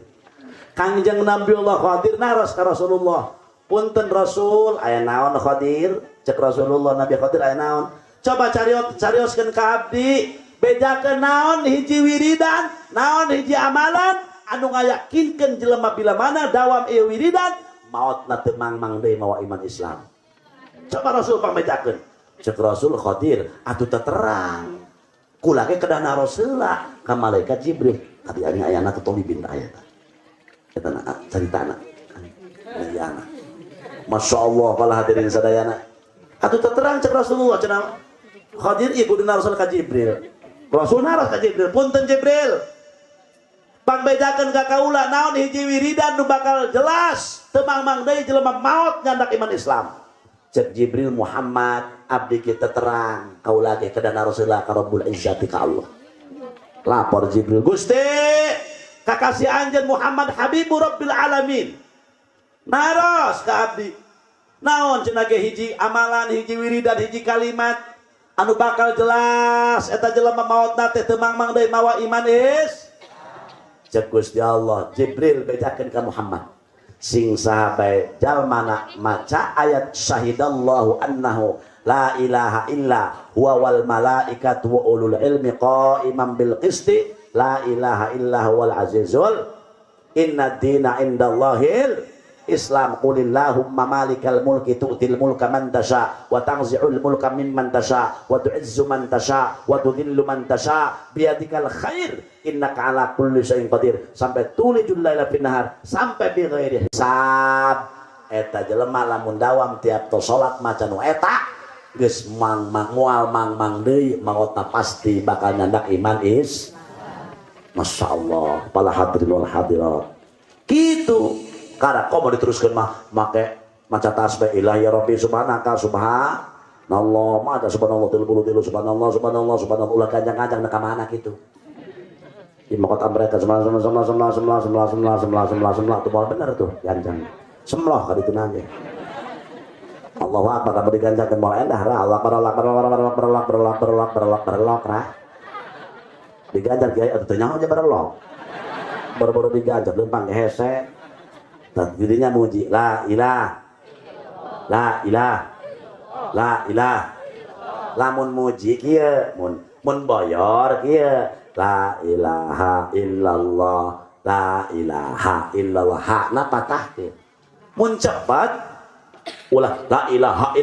Kangjeng Nabiullah Khadir naros ka Rasulullah punten Rasul aya naon Khadir, cek Rasulullah Nabi Khadir aya naon, coba carioskeun ka abdi bedakeun naon hiji wiridan naon hiji amalan anu ngayakinkeun jelema bila mana dawam ieu wiridan maotna teu mangmang deui mawa iman Islam. Coba Rasul pambedakeun, cek Rasul Khadir atuh teu terang kula ge kedana Rasulullah ka malaikat Jibril tapi ari ayana teu tolibin aya eta caritana ayana. Masya Allah para hadirin sadayana atuh teu terang cek Rasulullah cenah Khadir ibu dina Rasul ka Jibril. Rasul naras ka Jibril, punten Jibril pangbedakeun ka kaula naon hiji wiridan nu bakal jelas teu mangmang deui jelema maot nyandak iman Islam. Cek Jibril, Muhammad abdi kita terang kaula ge kedana Rasulullah ka Rabbul Izzati ka Allah. Lapor Jibril, Gusti kakasih anjeun Muhammad Habibu Rabbil Alamin naros ka abdi naon cenah ge hiji amalan hiji wiridan hiji kalimat anu bakal jelas eta jelema maotna teh teu mangmang deui mawa iman cek Gusti Allah. Jibril bedakeun ka Muhammad sing sahabat jalmana maca ayat syahidallahu annahu la ilaha illa huwa wal malaikatu wa ulul ilmi qaiman bil qisti la ilaha illa huwal azizul inna dina indallahil Islam. Qulillahumma malikal mulki tu'til mulka man tasha wa tanzi'ul mulka mimman tasha wa tu'izzu man tasha wa tudhillu man tasha biyadikal khair innaka ala kulli syai'in qadir sampai tulijul laila fin nahar sampai bi ghairi hisab. Eta jelema lamun dawam tiap to salat maca nu eta geus moal mang deui maotna pasti bakal nyandak iman is. Masya Allah para hadirin wal hadirat kitu. Kada komo diteruskeun mah make maca tasbih ilahi ya rabbi subhanaka subhanallah maca subhanallah 33 subhanallah subhanallah subhanallah ulah kanjang-kanjang ka mana kitu. Di makot mereka semlah tuh bener tuh ganjang. Semloh ka ditu nage. Allahu akbar ka diganjangkeun moal endah ra Allah berlok ra. Diganjang kiai atuh nyaho aja berlok. Baru-baru diganjang leumpang hese. Dirinya muji la ilah lamun muji kieu mun boyor kieu la ilaha illallah hakna patah kieu mun cepat ulah la ilaha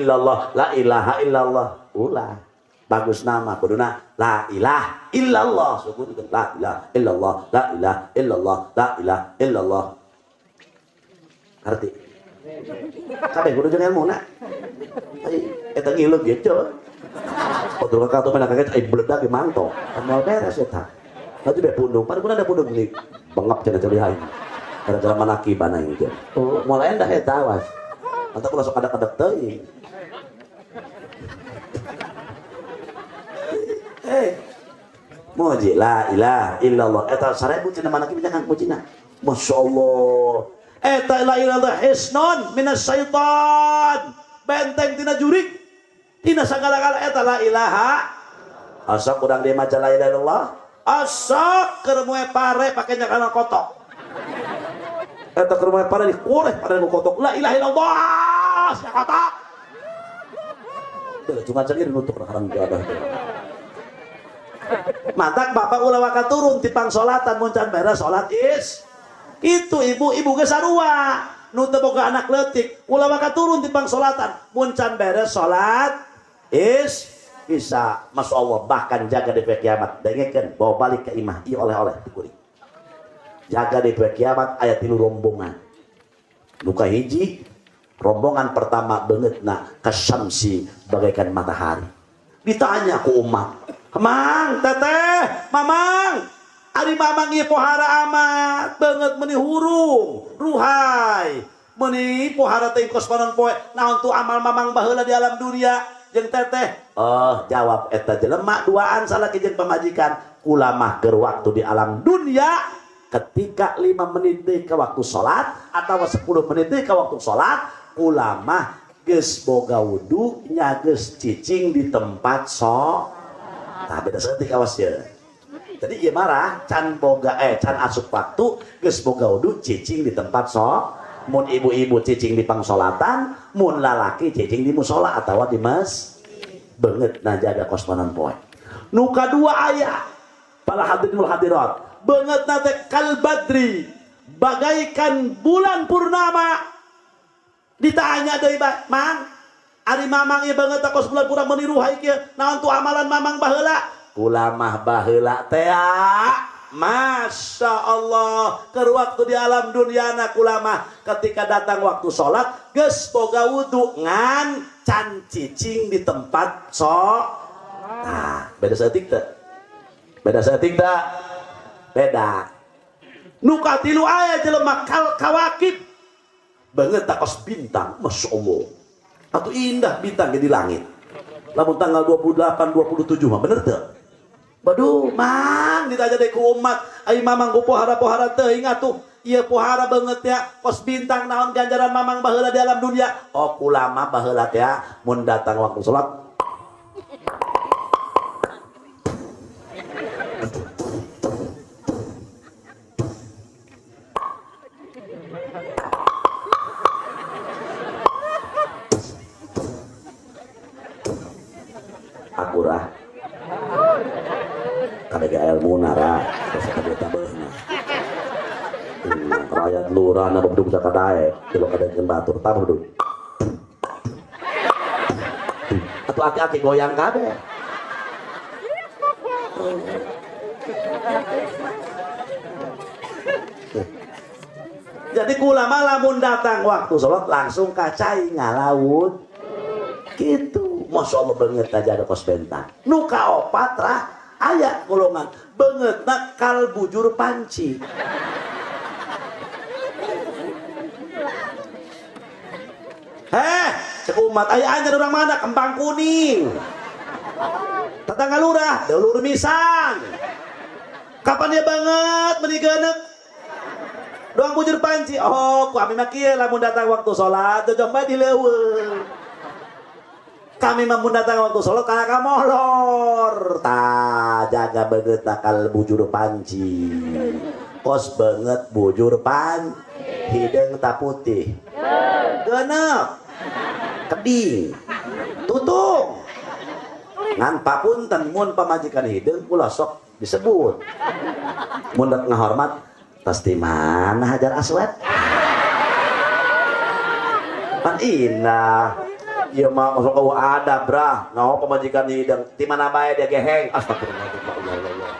illallah ulah bagus nama kuduna la ilaha illallah sukun la ilaha illallah arti kabeh kudu jeung ilmuna ai eta ngileug ge coy podo ka atuh mena kaget ai bledak ge mangto moal beres eta atuh be pundung padahal ada pundung ni bengap cenah cari hayu gara-gara manakibana ieu oh moal endah eta awas anta kula sok ada-kadek teuing muji la ilaha illallah eta 1000 cenah manakib jangan mujina masyaallah. Eta la ilaha hisnon minas syaitan benteng tina jurig tina sagala-gala eta la ilaha asa kurang dia maca la ilaha illallah asa keur moe pare pake nyakana kotok eta keur moe pare dikoreh pare nu kotok la ilaha illallah sia kotok teu cuma cengir nutuk karang gadah mantak bapak ulah waka turun ti pangsolatan mun can beres salat is itu ibu-ibu ge sarua nu teu boga anak leutik ulah maka turun di pangsolatan mun can beres salat is bisa masyaallah bahkan jaga di poe kiamat dengekeun bawa balik ke imah ieu oleh-oleh kuring jaga di poe kiamat aya 3 rombongan nu kahiji rombongan pertama beungeutna kasyamsi bagaikan matahari ditanya ku umat mang teteh mamang ari mamang ieu pohara amat beungeut meuni hurung ruhai meuni pohara teh kos panon poe naon tu amal mamang baheula di alam dunia jeung teteh jawab eta jelema duaan salaki jeung pamajikan kula mah keur waktu di alam dunia ketika 5 menit deui ka waktu salat atawa 10 menit deui ka waktu salat kula mah geus boga wudu nya geus cicing di tempat tah beda saeutik awas ye. Jadi ieu marah can boga can asup waktu geus boga wudu cicing di tempat mun ibu-ibu cicing di pangsolatan, mun lalaki cicing di musola atau di mas banget nah jaga kosmanan poe. Nu kadua aya para hadirin wal hadirat banget nate kal badri bagaikan bulan purnama. Ditanya deui mang ari mamang ieu banget kos bulan purnama meniru hai kieu naon tu amalan mamang baheula kula mah baheula teh Masya Allah keur waktu di alam dunyana kula mah ketika datang waktu sholat geus boga wudu ngan can cicing di tempat nah beda saeutik teh beda nu katilu aya jelema kawakib banget takos bintang Masya Allah atuh indah bintang di langit lamun tanggal 28 27 mah bener teu. Baduh, mang ditanya deh ku umat, ai mamang ku pohara-pohara teuing atuh. Ieu pohara banget ya, kos bintang naon ganjaran mamang baheula di alam dunia. Oh, kula mah baheula teh mun datang waktu salat. Akurah. Kadege ilmu nara terus kadege tabeuhna rakyat lurah na bedug sakadae kilo kadege batur tah bedug atuh aki-aki goyang kabeh jadi kula mah lamun datang waktu salat langsung kacai ngalaut gitu. Masya Allah banget aja ada kos bentang nu kaopat rah aya golongan banget nak kal bujur panci. Cek umat aya aja orang mana kembang kuning. Tetangga lurah dulur misang. Kapan dia banget meni geuneuk? Doang bujur panci. Oh, ku ami mah kieu lamun datang waktu salat jojong bae dileuweung. Kami mampu datang waktu sholat karena molor tak jaga banget takal bujur panci kos banget bujur pan hidung tak putih genep keding tutung ngan papunten mun pamajikan hidung kula sok disebut mun dak ngahormat pasti mana Hajar Aswad pan indah. Iya mah masuk kau ada brah, nah pemajikan hidang, di mana bae dia geheng, astagfirullahaladzim.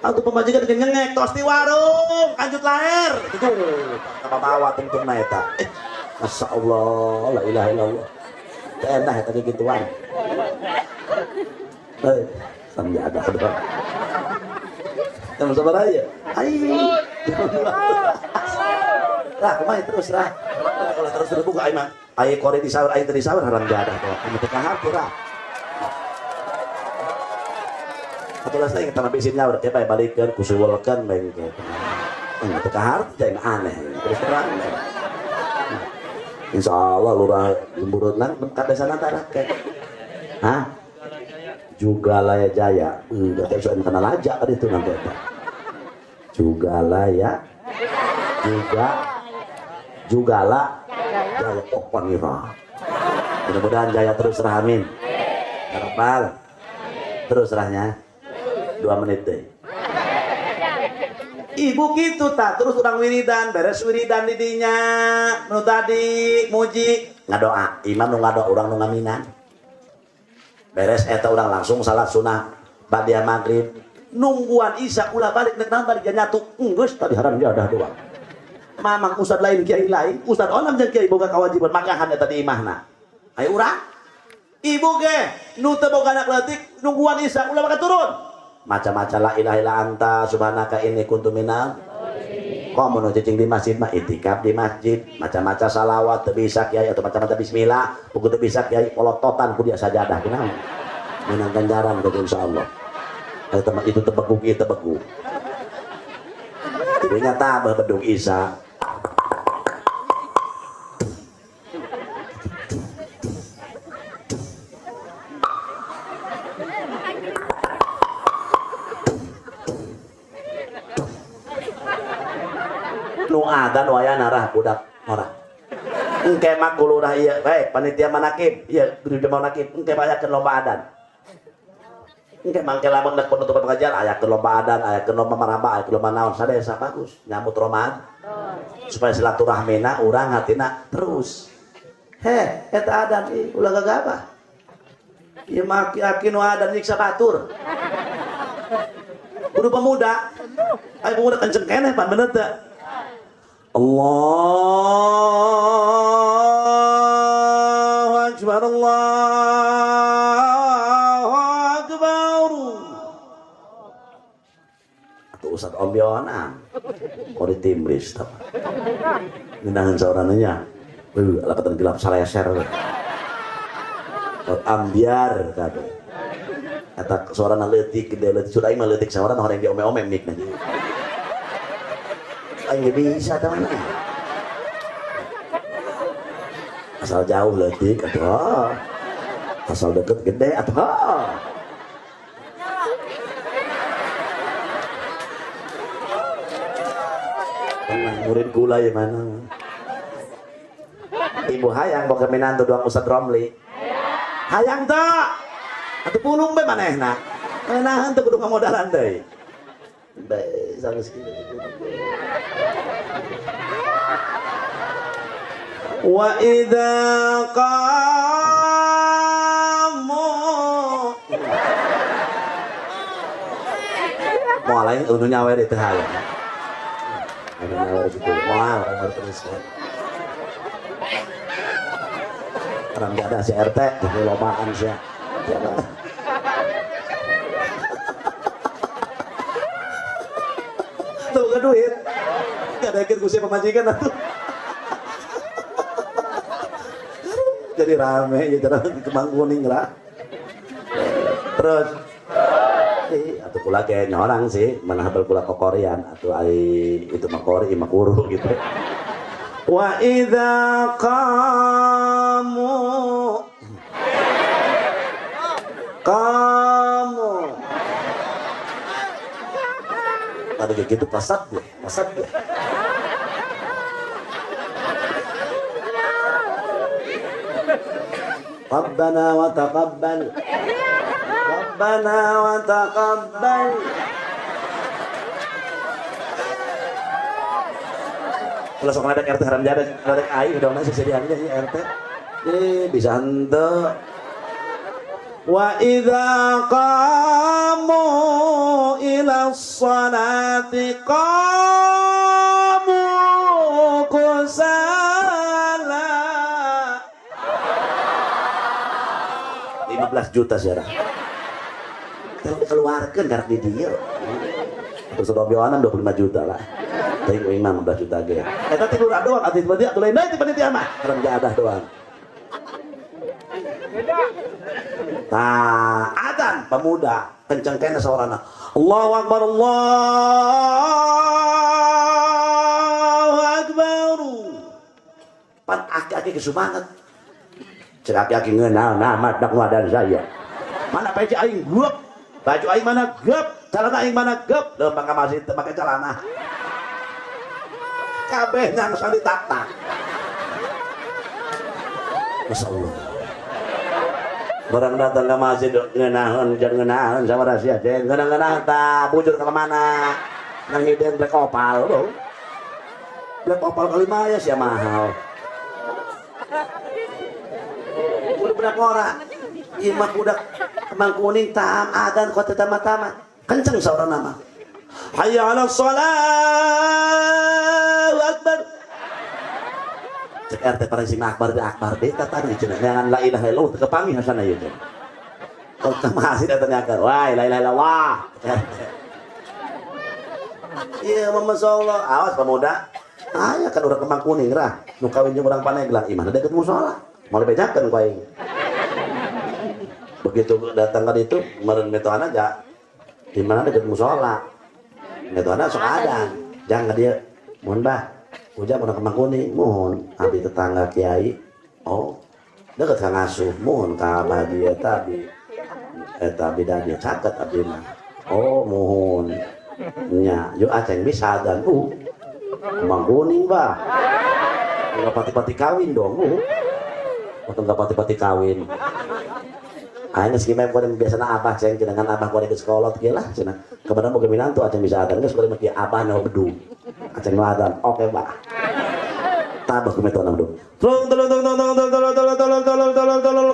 Aku pemajikan dia ngengek, tos di warung, kanjut lahir, itu, apa bawa tentu naeta. Masya Allah, la ilaha illallah, enak ya tadi gituan. Sambil ada kedua. Yang sabar aja, ayo, lah kemana terus lah, kalau terus buka ayo mah. Ayo kore disawar, ayo tadi sawar haram jadah tuh. Ini tekahar pura. Atau lagi kita nabi sinnya udah tiap balikkan, kusuwalkan bengkel. Ini tekahar jangan aneh. Terus terang. Insya Allah lurah lemburut lang kada sana antara kayak. Hah? Juga laya jaya. Udah tiap soal kenal aja kan itu nanti. Juga laya. Juga lah. Jaya Panira. Mudah-mudahan jaya terus rah amin. Harapan. Terus rahnya 2 menit deh. Ibu gitu tak terus urang wiridan beres wiridan didinya nu tadi muji ngadoa imam nu ngadoa urang nu ngaminan beres eta urang langsung salat sunah badiah maghrib nungguan isya ulah balik nek balik nyatu geus tadi haram jadah doang. Mamang ustad lain kiai lain ustad olam jeung kiai boga kewajiban makahan eta di imahna aya urang ibu ge nu teu boga anak leutik nungguan isya ulah bakal turun macam-macam la ilaha illa anta subhanaka inni kuntu minal komo nu cicing di masjid mah itikaf di masjid macam-macam salawat teu bisa kiai atau macam-macam bismillah pugu teu bisa kiai polototan ku dia sajadah kunaon menang ganjaran ku insyaallah eta tempat itu tebegu kieu tebegu tidinya tabah bedung isya nu adan waya narah budak orang engke mah kulurah ieu bae panitia manakib ieu guru manakib engke bayakeun lomba adan engke mangke lamun nek penutupan pengajian aya lomba adan aya lomba maraba aya lomba naon sadaya bagus nyambut Ramadan supaya silaturahmina urang hatina terus eta adan ulah gagabah ieu mah aki nu adan nyiksa batur kudu pemuda aya pemuda kenceng keneh pan bener teh Allahu Akbar Allahu Akbar atuh Ustaz ombionan kori timbris tah ngeundahan saurananya lapatan gelap saleser ambiar kade eta suarana leutik gede leutik sudah aing mah leutik saurana horeng di ome-ome mik na aing bisa tah mana asal jauh leutik atuh asal deket gede atuh tenang murid gula ya mana ibu hayang boga minantu doang Ustaz Romli hayang teh atuh pulung bae manehna nahan teh kudu ngamodalan deui bae sanes kieu wa idza qamu moal lain anu nyawer itu hayang anu nyawer gitu moal terus orang gak ada si RT jadi lomaan sih tuh gak duit gak ada ikut kusi pemajikan tuh jadi rame ya jalan Kembang Kuning lah terus atau pula kayaknya orang sih menahabal pula kokorian atau itu makori makuru gitu wa idza qamu ada kayak gitu pasat gue Rabbana wa taqabbal kalau sok ngadek RT haram jadak ngadek aing udah mana sesediaannya ya RT bisa henteu wa idza qamu ila sholati qamu kusala 15 juta sekarang keluarkan karena di dia terus robionan 25 juta lah tapi imam 15 juta ge eta teh lurah doang atuh panitia atuh lain deui panitia mah karena jadah doang tah adzan pemuda kenceng kena saurana Allahu Akbar Allahu Akbar pan aki-aki kesumanget cek aki-aki ngeunal nama dak wadan saya mana peci aing grup baju aing mana gep celana aing mana gep leumpang ka masjid teu make celana kabeh nyang sali tak-tak masyaallah barang datang ke masjid ngeunaheun jeung ngeunaheun sama rahasia jeung ngeunah-ngeunaheun tah bujur ka mana nang hidung black opal bro black opal kali mah ya sia mahal udah berapa orang ieu mah budak Kembang Kuning tam adzan kota tama-tama kenceng saurana mah hayya 'alas shalah akbar cek RT para sing akbar deh tadi cenah jangan la ilaha illallah teu kepanggih hasana ieu teh oh masih datangnya akar wah la ilaha illallah iya masyaallah awas pemuda aya kan urang Kembang Kuning rah nu kawin jeung urang Paneglang imah deket mushola mau bejakeun ku aing begitu datang ke itu meureun metoana aja di mana deket mushola metoana sok ada jangan dia mohon bah ujak mau Kembang Kuning mohon abdi tetangga kiai oh deket ka ngasuh mohon ka abah dia tadi eta beda dia caket abdi mah oh mohon nya yuk aceng bisa dan Kembang Kuning bah Enggak pati-pati kawin dong. Atau enggak pati-pati kawin. Aing geus kieu mah biasana abah ceng dengan abah kuari ke sekolah kieu lah cenah. Kebetulan boga minantu aceng bisa adan geus kuari mah kieu abah nu bedu. Aceng nu adan. Oke, Pak. Tabah ku metona dong. Tolong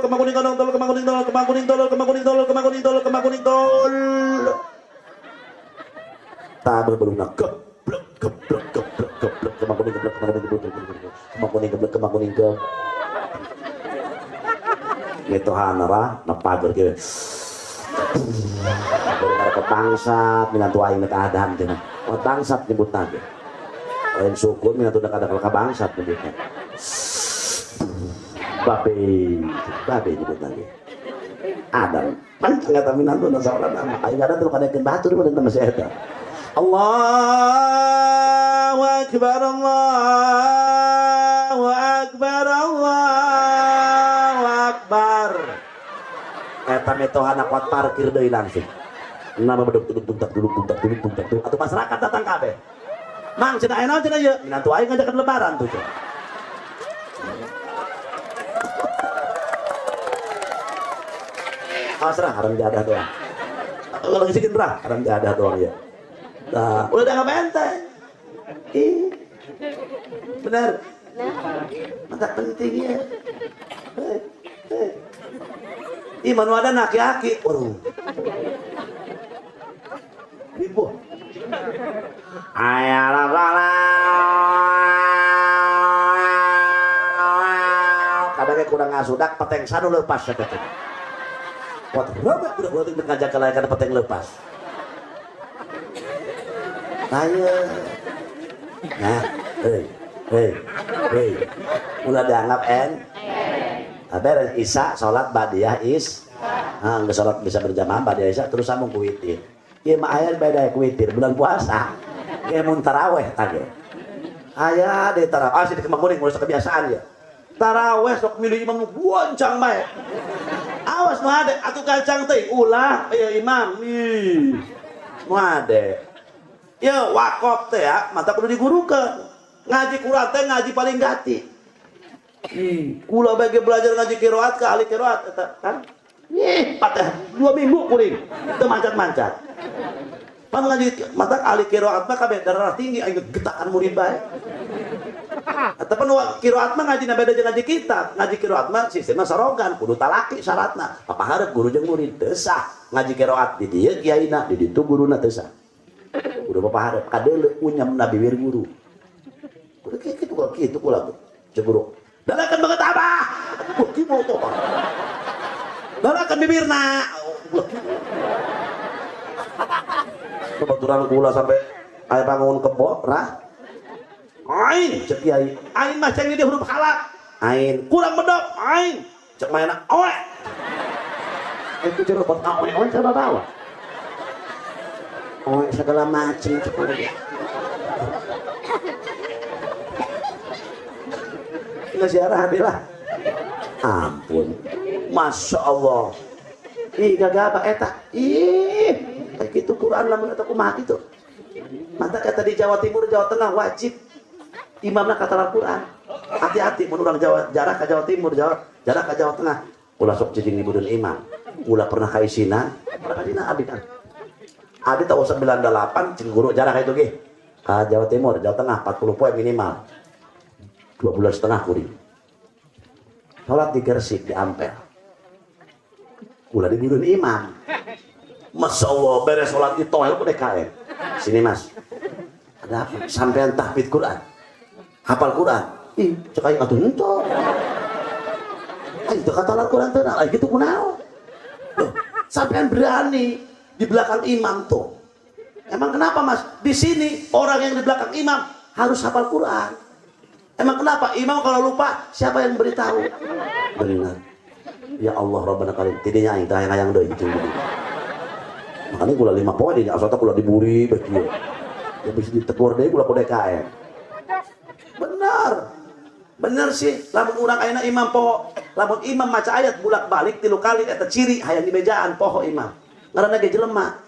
kemang kuning tolong kemang kuning tolong kemang kuning tolong kemang kuning tolong kemang kuning tolong kemang kuning tolong. Tabah belum nak geblek geblek geblek geblek kemang kuning geblek kemang kuning geblek kemang kuning geblek kemang kuning geblek. Gitu hanara nepager kieu. Dari ke bangsat minantu aing nek adam teh. Oh bangsat nyebutna ge. Lain syukur minantu nek ada ka bangsat nyebutna. Babe nyebutna ge. Adam. Pancen eta minantu na saurana mah aing ada teu kadekeun batur mah masih eta. Allahu akbar Allahu akbar Allahu akbar. Eta metohana kuat parkir deui langsung. Nama beduk atuh masyarakat datang kabeh. Mang cenah aya naon cenah ieu? Minantu aing ngajakeun lebaran tuh. Asrah haram jadah doang. Kalau ngisikin rah haram jadah doang ya. Nah, udah nggak benteng. Benar. Mata pentingnya. Iman wadah aki-aki. Waduh. Ibu. Ayalah kadang kurang ngasudak peteng sanu lepas ya teh. Wat berapa udah ngajak kelayakan peteng lepas. Ayo. Nah, hei. Ulah dianggap beres isya salat badiah geus salat bisa berjamaah badiah isya terus sambung ku witir. Ieu mah aya beda ku witir bulan puasa. Ge mun taraweh tage. Aya di taraweh asli di Kemang Kuning mulai kebiasaan ya. Taraweh sok milih imam goncang bae. Awas nu ade atuh kacang teh ulah aya imam. Ih. Nu ade. Ya wakaf teh ya, mata kudu digurukeun. Ngaji Quran teh ngaji paling gati. Kula bagi belajar ngaji qiraat ka ahli qiraat eta kan. Patah 2 minggu kuring. Teu mancat-mancat. Pan ngaji mata ahli qiraat mah kabeh darah tinggi aing getakan murid bae. Eta pan qiraat mah ngajina beda jeung ngaji kitab. Ngaji qiraat mah sistemna sarogan, kudu talaki syaratna. Papahareup guru jeung murid teu sah. Ngaji qiraat di dieu kiaina, di ditu guruna teu sah. Udah papahareup kadeuleu unyam nabi wir guru. Kudu kitu kula cek guru. Dalakan banget abah. Wah, kieu tuh. Dalakan bibirna. Kebetulan kula sampai aya bangun kebo rah. Ain cek kiai. Ain mah ceng di huruf halak. Ain kurang medok. Ain cek mainna oe. Itu cerita buat oe saya bawa. Oe segala macam cek dia. Kita ziarah lah. Ampun. Masya Allah. Ih gagah eta. Ih. Kayak gitu Quran lamun eta kumaha kitu. Mata kata di Jawa Timur, Jawa Tengah wajib imamna kata Al-Quran. Hati-hati mun urang Jawa jarak ka Jawa Timur, jarak ka Jawa Tengah. Ulah sok cicing ibudeun imam. Ulah pernah ka isina, pernah ka dina abi kan. Abi tahun 98 cing guru jarak itu ge. Ka Jawa Timur, Jawa Tengah 40 poin minimal. 2 bulan setengah kuring. Salat di Gersik di Ampel. Ulah dibudeun imam. Masya Allah beres sholat di toel pun DKM. Sini mas, ada apa? Sampean tahfidz Quran, hafal Quran. Ih, cek aing atuh henteu. Aing teu kata Al-Quran teu nah, gitu kunaon? Loh, sampean berani di belakang imam tuh. Emang kenapa mas? Di sini orang yang di belakang imam harus hafal Quran. Emang kenapa? Imam kalau lupa siapa yang beritahu? Benar. Ya Allah Rabbana karim. Tidinya aing teh hayang deui gitu. Makanya gula 5 poin ini asalnya gula diburi begitu ya bisa ditegur deh gula kode KM benar sih lamun urang ayeuna imam poho lamun imam maca ayat bulak balik 3 kali eta ciri hayang di mejaan poho imam ngaranna ge jelema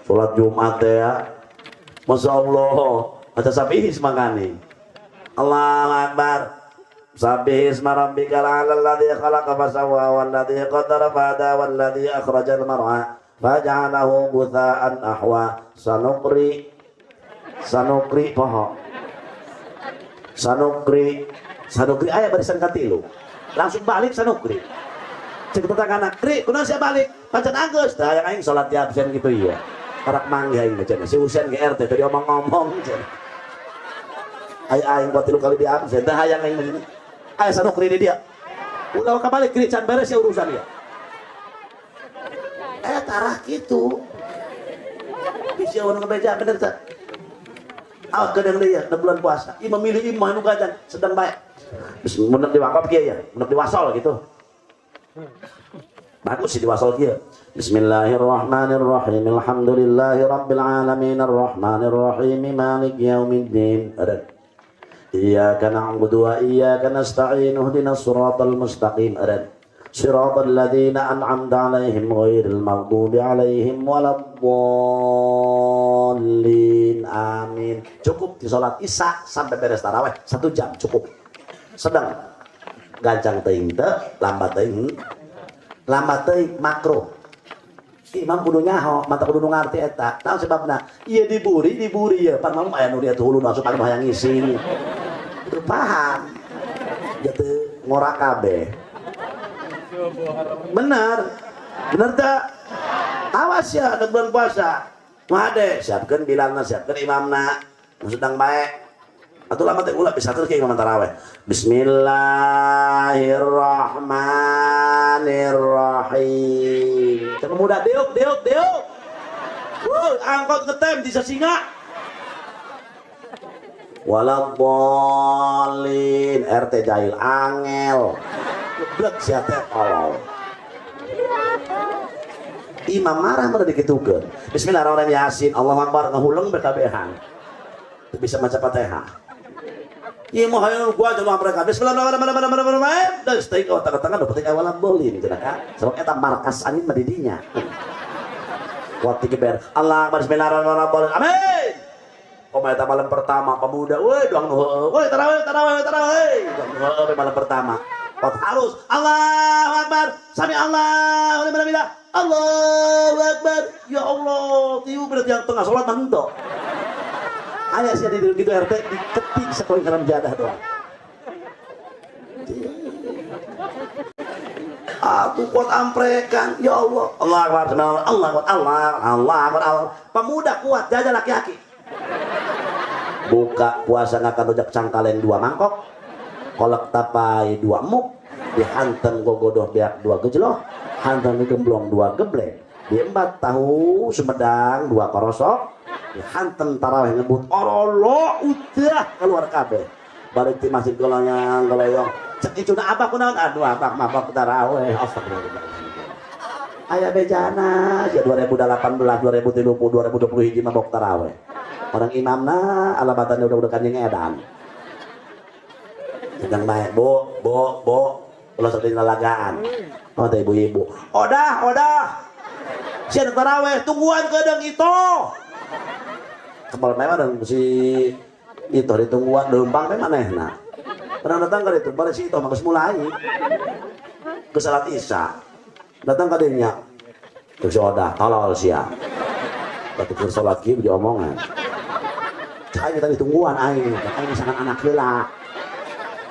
salat Jumat teh ya Masya Allah Maca sabihis makani. Allahu Akbar. Sabihis marabbikal a'la alladzi khalaqa fasawwa walladzi qaddara fahada walladzi akhrajal mar'a faj'alahu ghutha'an ahwa. Sanukri poho. Sanukri aya barisan katilu. Langsung balik sanukri. Cek tetangga kri, kunaon sia balik? Pancen anggeus tah yang aing salat di absen gitu iya. Parak mangga aing cenah. Si Husein ge RT tadi omong-ngomong cenah. Aing buat 3 kali di absen tah hayang aing begini. Aya sanukri di dia. Ulah ka balik kri can beres ya urusan ya. Tarah kitu. Bisa orang ngebeja bener tak? Kadang dia na bulan puasa. Imam milih imam nu gajan sedang baik. Mun diwakaf kieu ya, mun diwasol gitu. Bagus sih diwasol kieu. Bismillahirrahmanirrahim. Alhamdulillahirabbil alamin arrahmanir rahim maliki yaumiddin. Ada. Iyyaka na'budu wa iyyaka nasta'in ihdinas siratal mustaqim. Ada. Siratal ladzina an'amta 'alaihim ghairil maghdubi 'alaihim waladdallin. Amin. Cukup di salat Isya sampai beres tarawih 1 jam cukup. Sedang gancang teuing teu, lambat teuing. Lambat teuing makruh. Imam kudu nyaho, mata kudu ngarti eta. Tahu sebabna? Ieu diburi ya. Pan mah aya nu dia teu hulu asup anu hayang ngisi. Itu paham. Dia teu ngorak kabeh. Benar tak? Awas ya ada bulan puasa. Made siapkan bilangna, siapkan imamna sedang baik. Atau lama teh ulah bisa terus imam tarawih. Bismillahirrahmanirrahim. Cenah muda deuk. Angkot ngetem di Sasinga. Waladdallin. RT jahil angel. Geblek sia teh tolol. Imam marah mereka dikitukeun. Bismillahirrahmanirrahim Yasin. Allahu Akbar ngahuleng bekabehan. Teu bisa maca Fatihah. Ieu mah hayang gua jemaah mereka. Bismillahirrahmanirrahim. Dan stay kau tengah-tengah do penting awalan bolin cenah kan. Sabab eta markas angin mah di dinya. Waktu geber. Allah Akbar bismillahirrahmanirrahim. Amin. Pemain malam pertama pemuda. Woi doang nu heueuh. Woi tarawih. Doang nu heueuh malam pertama. Harus Allahu Akbar. Sami Allahu liman hamidah. Allahu Akbar. Ya Allah, tiu berarti yang tengah salat mah henteu. Aya sia di gitu RT diketik sakoin karam jadah doang. Aku kuat amprekan, ya Allah. Allah Akbar, Allah Akbar. Pemuda kuat, jaja laki-laki. Buka puasa ngakan rujak cangkalen 2 mangkok. Kolak tapai 2 muk, dihantam gogodoh beak 2 gejloh, hantam digemblong 2 geblek, diembat tahu sumedang 2 korosok, dihantam tarawih ngebut orolo udah keluar kabeh. Balik di masjid golongan golayong cek icuna abah kunaon aduh abah mabok tarawih. Astagfirullah. Aya bejana ya 2018 2030 2020 hiji mabok tarawih. Orang imamna alabatannya udah kanjeng edan. Sedang baik, bu, ulah sedih nalagaan. Oh, teh ibu-ibu. Odah. Sian taraweh, tungguan kedeng itu. Kepala memang dan si itu ditungguan leumpang teh manehna. Pernah datang ke itu, bari si itu mah geus mulai. Ke salat Isya. Datang ka dinya. Terus odah, tolol sia. Batu keur salat kieu diomongan. Cai tadi tungguan aing sangat anak heula.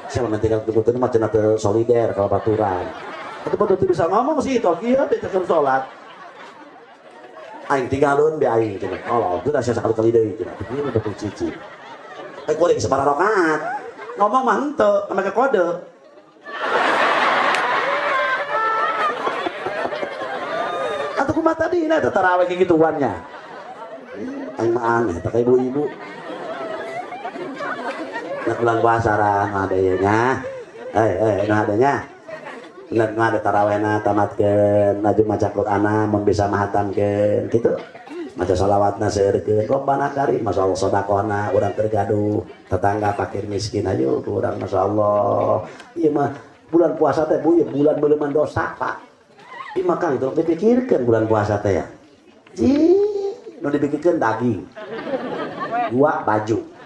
Siapa mentinggal tunggu-tunggu macam ada solider kalau baturan. Itu betul bisa ngomong sih itu, kira dia tekan sholat. Aing tinggalun be aing cenah. Allah, geus asa sekali-kali deui cenah. Ieu betul cici. Kuring sabaraha rakaat. Ngomong mah henteu, make kode. Atuh kumaha tadi na tarawih kayak gituannya. Aing mah aneh, tak ibu-ibu. Nak bulan puasa rah adanya, adanya, nak ada tarawehna tamatkeun, naju maca Qur'ana, mun bisa mahatamkeun, gitu, maca sholawatna seureurkeun, robbana karim, masya Allah sedekahna, urang tergaduh, tetangga fakir miskin ayo, urang masya Allah, iya mah bulan puasa teh bu, bulan belum dosa pak, iya mah kang itu dipikirkan bulan puasa teh ya, nu dipikirkan daging, 2 baju.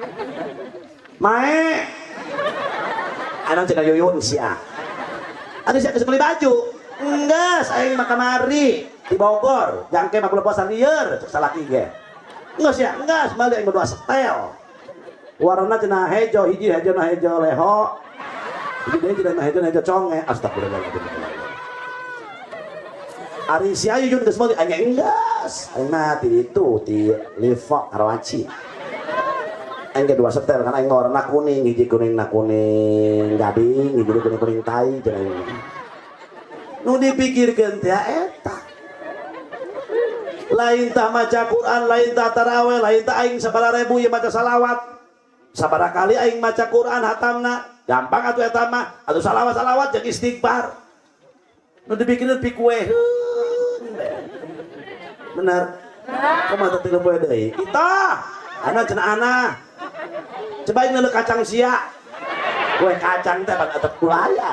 mae anak cenah yuyun sia ada sia geus beli baju enggak aing mah kamari di Bogor jangke 50 posan lieur cek salaki ge enggak sia enggak balik aing berdua setel warna cenah hejo hiji hejo na hejo leho hiji deui cenah hejo conge astagfirullahaladzim ari sia yuyun geus beli aing enggas aing mah ti ditu ti Livok Karawaci aing ge dua setel kan aing warna kuning hiji kuning na kuning gading hiji kuning tai cenah nu dipikirkeun teh eta lain tah maca Quran lain tah tarawih lain tah aing sabaraha ribu ieu maca salawat sabaraha kali aing maca Quran hatamna gampang atuh eta mah atuh salawat jeung istighfar nu dipikirkeun pikueheun bener kumaha teh 30 deui kita ana cenah ana coba ngeuleuh kacang sia kue kacang teh ban atep kulaya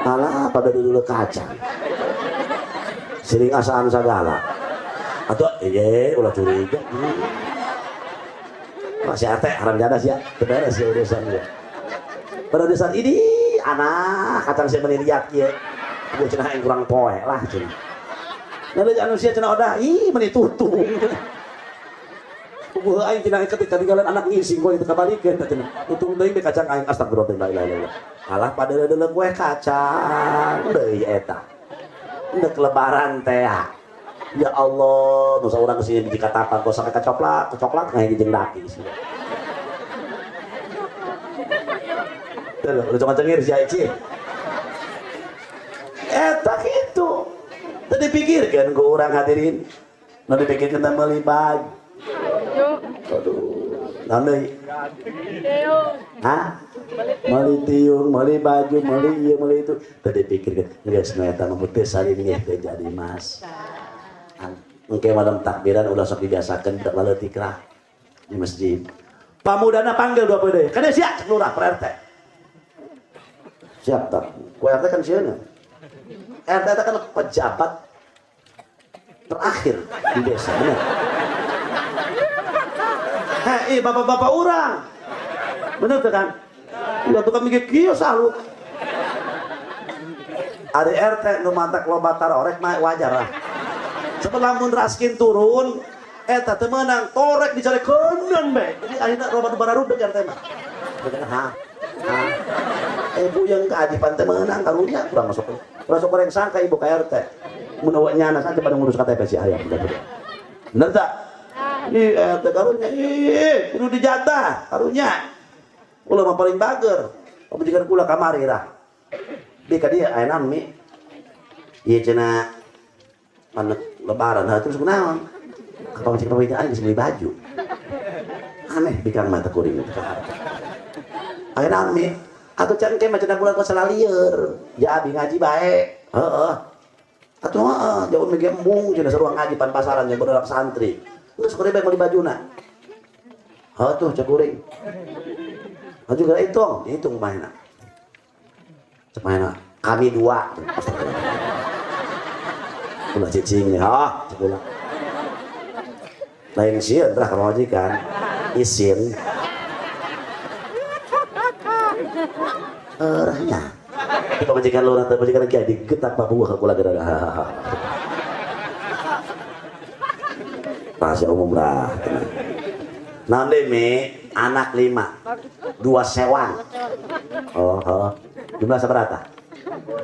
malah pada dulu kacang sering asaan segala atau iya ulah curiga masih ate haram jadas ya beres ya urusan ya pada urusan ini anak kacang saya meniliat ya gue cenah yang kurang poe lah cenah lalu manusia cenah udah ih meni tutung gue aing cenah ketika tinggalan anak ngising gue itu kabalikeun cenah tutung deui be kacang aing astagfirullah la ilaha illallah alah pada deuleuh kue kacang deui eta udah kelebaran teh ya Allah nusa urang kesini di katapang kok sampai kecoklat kayak jeung daki sih udah cuma cengir si Aici eta kitu tadi pikirkan ku urang hadirin nu dipikirkeun teh meuli baju aduh naon deui hah meuli tiung meuli baju meuli ieu meuli itu tadi pikirkeun geus nu eta mah teh saling teh jadi mas engke malam takbiran ulah sok dibiasakeun teu lalu tikrah di masjid pamudana panggil 20 deui kana sia cek lurah per RT siap tak ku RT kan sieuna RT itu kan pejabat terakhir di desa benar hei bapak-bapak orang bener tuh kan udah tukang mikir kieu salu ada RT nu mantak loba tarorek mah wajar lah setelah mun raskin turun eta teu meunang torek dicarekeun be jadi akhirna loba nu bararudeg RT mah ha ibu yang keadipan teh meunang karunya kurang masuk goreng sangka ibu ka RT mun eueuh nyana saja pada ngurus KTP si aya bener tak ih RT karunya ih kudu dijatah karunya ulah mah paling bager pabujikan kula kamari lah di ka dieu aya naon mi ieu cenah anak lebaran terus kunaon kapal cek pawai aing geus beli baju aneh bikang mata kuring itu aya naon mi atuh can ke macana bulan puasa lieur ya abi ngaji bae heeh atuh heeh jauh mege embung cenah sarua ngaji pan pasaran yang budak santri geus kuring bae beli bajuna atuh cek kuring atuh geura hitung mahna cek mahna kami dua ulah cicing nih cek ulah lain sieun tah ka majikan isin orangnya itu majikan lu nanti majikan lagi digetak babuah aku lagi ada rahasia umum lah nanti mi anak 5 2 sewang jumlah seberapa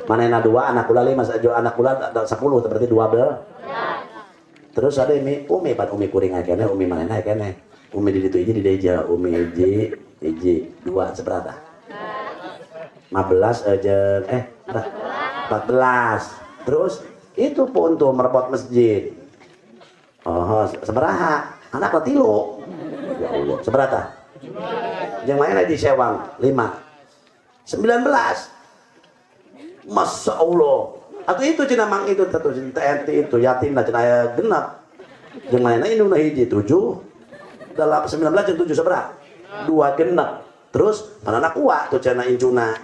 manehna 2 anak kula 5 anak kula 10 berarti 12 terus ada mi umi kuring akene umi manehna akene umi di ditu hiji di deja umi hiji 2 seberapa 15 jeung 14 terus itu pun tuh merebot masjid sabaraha anak 3 ya Allah seberapa jeung mana di sewang 5 19 Masya Allah atau itu cenah mang itu tatu TNT itu yatim na cenah aya genap jeung lainna indungna hiji 7 dalam 19 jeung 7 seberapa 2 genap terus anak kuat tuh cenah incuna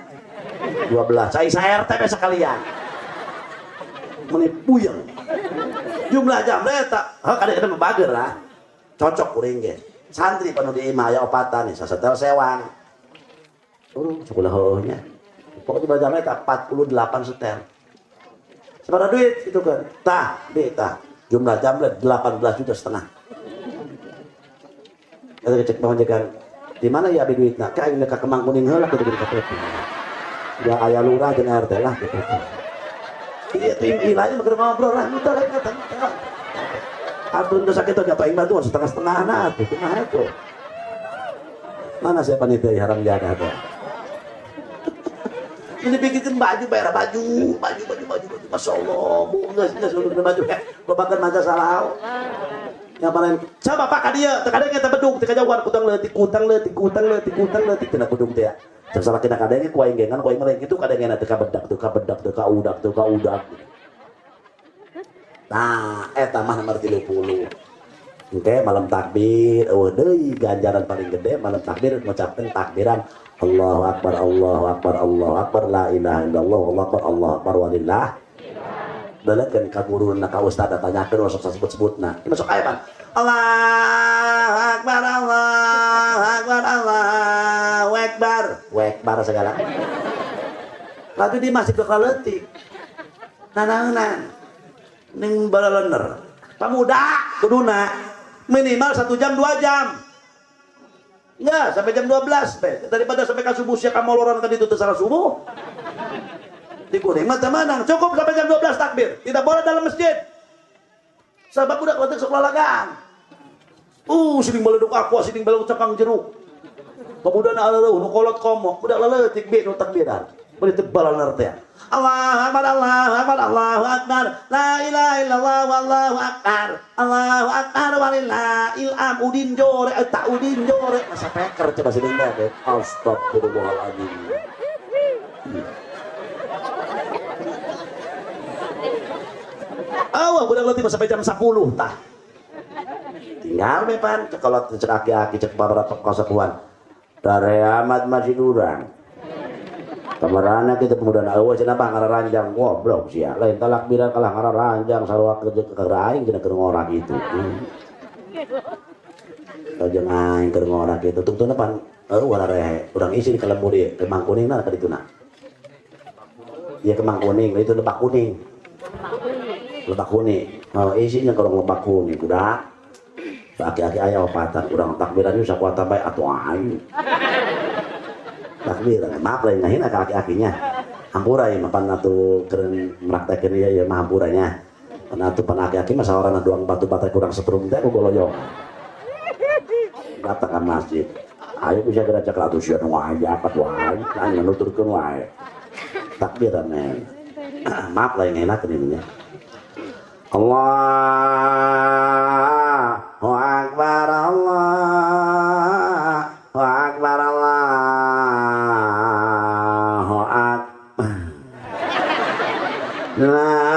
12 cai sa RT sekalian menipuyeng jumlah jam eta kada bager lah cocok kuring ge santri penuh di imah aya opatan nih sasetel sewang sekolah heuhnya pokoknya bajamnya tak 48 setel seberapa duit itu kan tah jumlah jam 18,5 juta kata cek pangajikan di mana ya abi duitna ka ini ka Kemang Kuning heula kitu kitu kitu ya aya lurah jeung RT lah gitu iya tim ilain mah ngobrol lah minta lah kata atun teu sakitu ka paing batu setengah-setengah na atuh kumaha itu mana siapa panitia harang jaga teh ini bikin baju bayar baju masya Allah enggak sudah baju babakan manja salah yang paling siapa pak kadia terkadang kita bedung terkadang kutang letik tina bedung teh ya salah kena kadangnya kuaing gengan kuaing ngeleng itu kadangnya teka bedak teka udak nah eta mah nomor 30 oke malam takbir deui ganjaran paling gede malam takbir mengucapkan takbiran Allahu Akbar la ilaha illallah Allahu Akbar walillah dalekeun ka guruna ka ustad tanyakeun sok sebut-sebutna masuk aya pan Allahu Akbar segala lalu di masjid bakal leutik nanaeunan ning balalener pamuda kuduna minimal 1 jam 2 jam ya sampai jam 12 daripada sampai ke subuh sia kamoloran tadi itu salah subuh di kuning mah manang cukup sampai jam 12 takbir tidak boleh dalam masjid sabab budak leutik sok lalagaan sering baleduk aqua sering baleduk cakang jeruk pemudana aleueuh nu kolot komo budak leutik bi nu takbiran bari tebal teh Allahu Akbar la ilaha illallah wallahu akbar walillahil hamd udin jore tak udin jore masa peker coba sini teh astagfirullahaladzim awah budak leutik sampai jam 10 tah tinggal mepan kalau cek aki-aki cek beberapa kasepuhan dari amat masih durang kamarana kita pemuda awas cenah bang ngararanjang goblok sia lain talakbiran kalah ngararanjang sarua kerja ke aing cenah keur ngorak itu jeung aing keur ngorak itu tungtuna pan wala rehe urang isi di kalembur ieu Kemang Kuning na ka dituna ieu Kemang Kuning itu lebak kuning isinya kalau lebak kuning kuda aki-aki aya opatan urang takbiran ieu sakuatan bae atuh aing takbir maaf lain ngahina ka aki-akinya hampura ieu mah pan atuh keureun mraktekeun ieu mah hampuranya pan atuh pan aki-aki mah saorana doang batu baterai kurang setrum teh gogoloyong datang ka masjid ayo bisa geura cek atuh sia nu wae apat wae anya nuturkeun wae takbiran neng maaf lain ngahina keun nya Allahu Akbar Allahu Akbar Allahu Akbar la